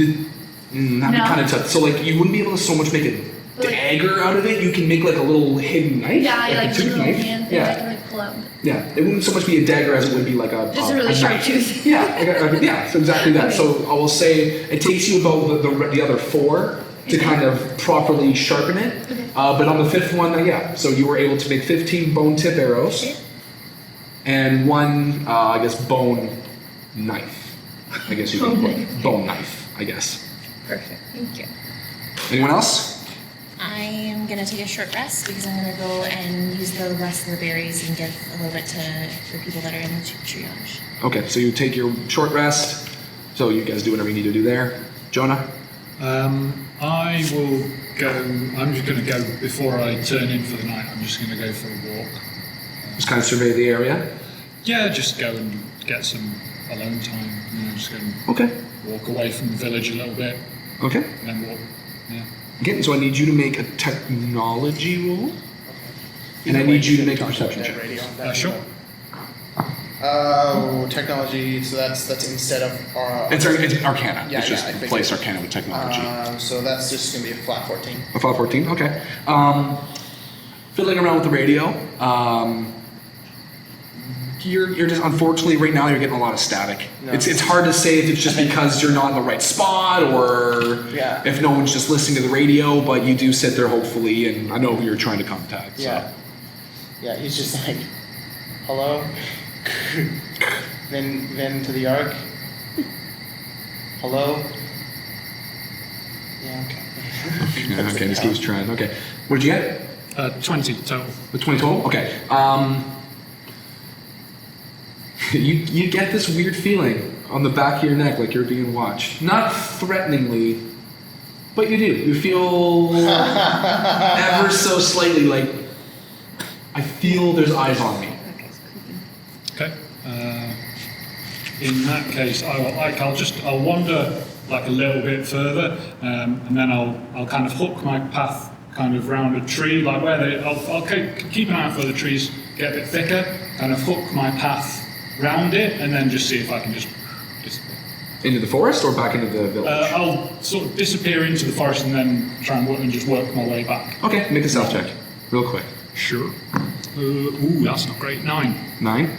S1: That'd be kind of tough. So like you wouldn't be able to so much make a dagger out of it. You can make like a little hidden knife.
S3: Yeah, I like
S1: a
S3: the
S1: tooth
S3: little
S1: knife.
S3: hand thing I can like pull out.
S1: Yeah, it wouldn't so much be a dagger as it would be like
S3: Just a really sharp
S1: knife.
S3: tooth.
S1: Yeah, so exactly that.
S3: Okay.
S1: So I will say it takes you about the other 4 to kind of properly sharpen it.
S3: Okay.
S1: But on the 5th one, so you were able to make 15 bone tip arrows and 1, I guess, bone knife. I guess you can put bone knife, I guess.
S7: Perfect. Thank you.
S1: Anyone else?
S7: I am gonna take a short rest because I'm gonna go and use the rest of the berries and give a little bit to the people that are in the triage.
S1: Okay, so you take your short rest. So you guys do whatever you need to do there. Jonah?
S2: I will go. I'm just going to go before I turn in for the night. I'm just going to go for a walk.
S1: Just kind of survey the area.
S2: Yeah, just go and get some alone time. Just go and
S1: Okay.
S2: walk away from the village a little bit,
S1: Okay.
S2: and then walk. Yeah.
S1: Okay, so I need you to make a technology roll. And I need you to make a perception check.
S2: Sure.
S4: Technology. So that's instead of.
S8: It's Arcana.
S4: Yeah,
S8: it's just
S4: I figured.
S8: replace Arcana with technology.
S4: So that's just gonna be a flat 14.
S1: A 514, okay. Fiddling around with the radio. You're just, unfortunately, right now you're getting a lot of static.
S4: No.
S1: It's hard to say if it's just because you're not in the right spot or if no one's just listening to the radio, but you do sit there hopefully, and I know who you're trying to contact. So.
S4: Yeah. Yeah, he's just like, hello? then to the Ark. Hello? Yeah, okay.
S1: Okay, just keeps trying. Okay. What did you get?
S2: 20 total.
S1: The 20 total? Okay. You get this weird feeling on the back of your neck like you're being watched. Not threateningly, but you do. You feel ever so slightly like, I feel there's eyes on me.
S2: Okay. In that case, I'll wander like a little bit further, and then I'll kind of hook my path kind of round a tree, like I'll keep an eye out for the trees get a bit thicker, kind of hook my path round it, and then just see if I can just
S1: Into the forest or back into the village?
S2: I'll sort of disappear into the forest and then try and work my way back.
S1: Okay, make a stealth check, real quick.
S2: Sure. That's not great. 9.
S1: 9?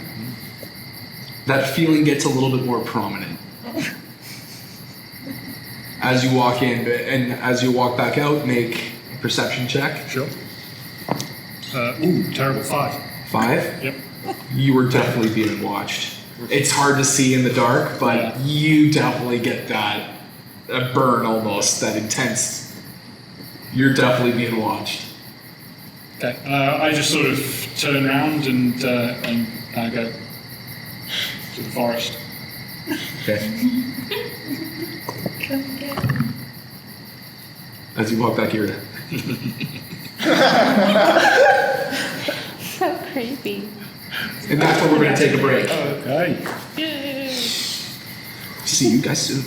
S1: That feeling gets a little bit more prominent. As you walk in, and as you walk back out, make a perception check.
S2: Sure. Terrible. 5.
S1: 5?
S2: Yep.
S1: You were definitely being watched. It's hard to see in the dark, but you definitely get that burn almost, that intense. You're definitely being watched.
S2: Okay. I just sort of turn around and I go to the forest.
S1: Okay. As you walk back here.
S5: So creepy.
S1: And that's where we're going to take a break.
S2: Okay.
S1: See you guys soon.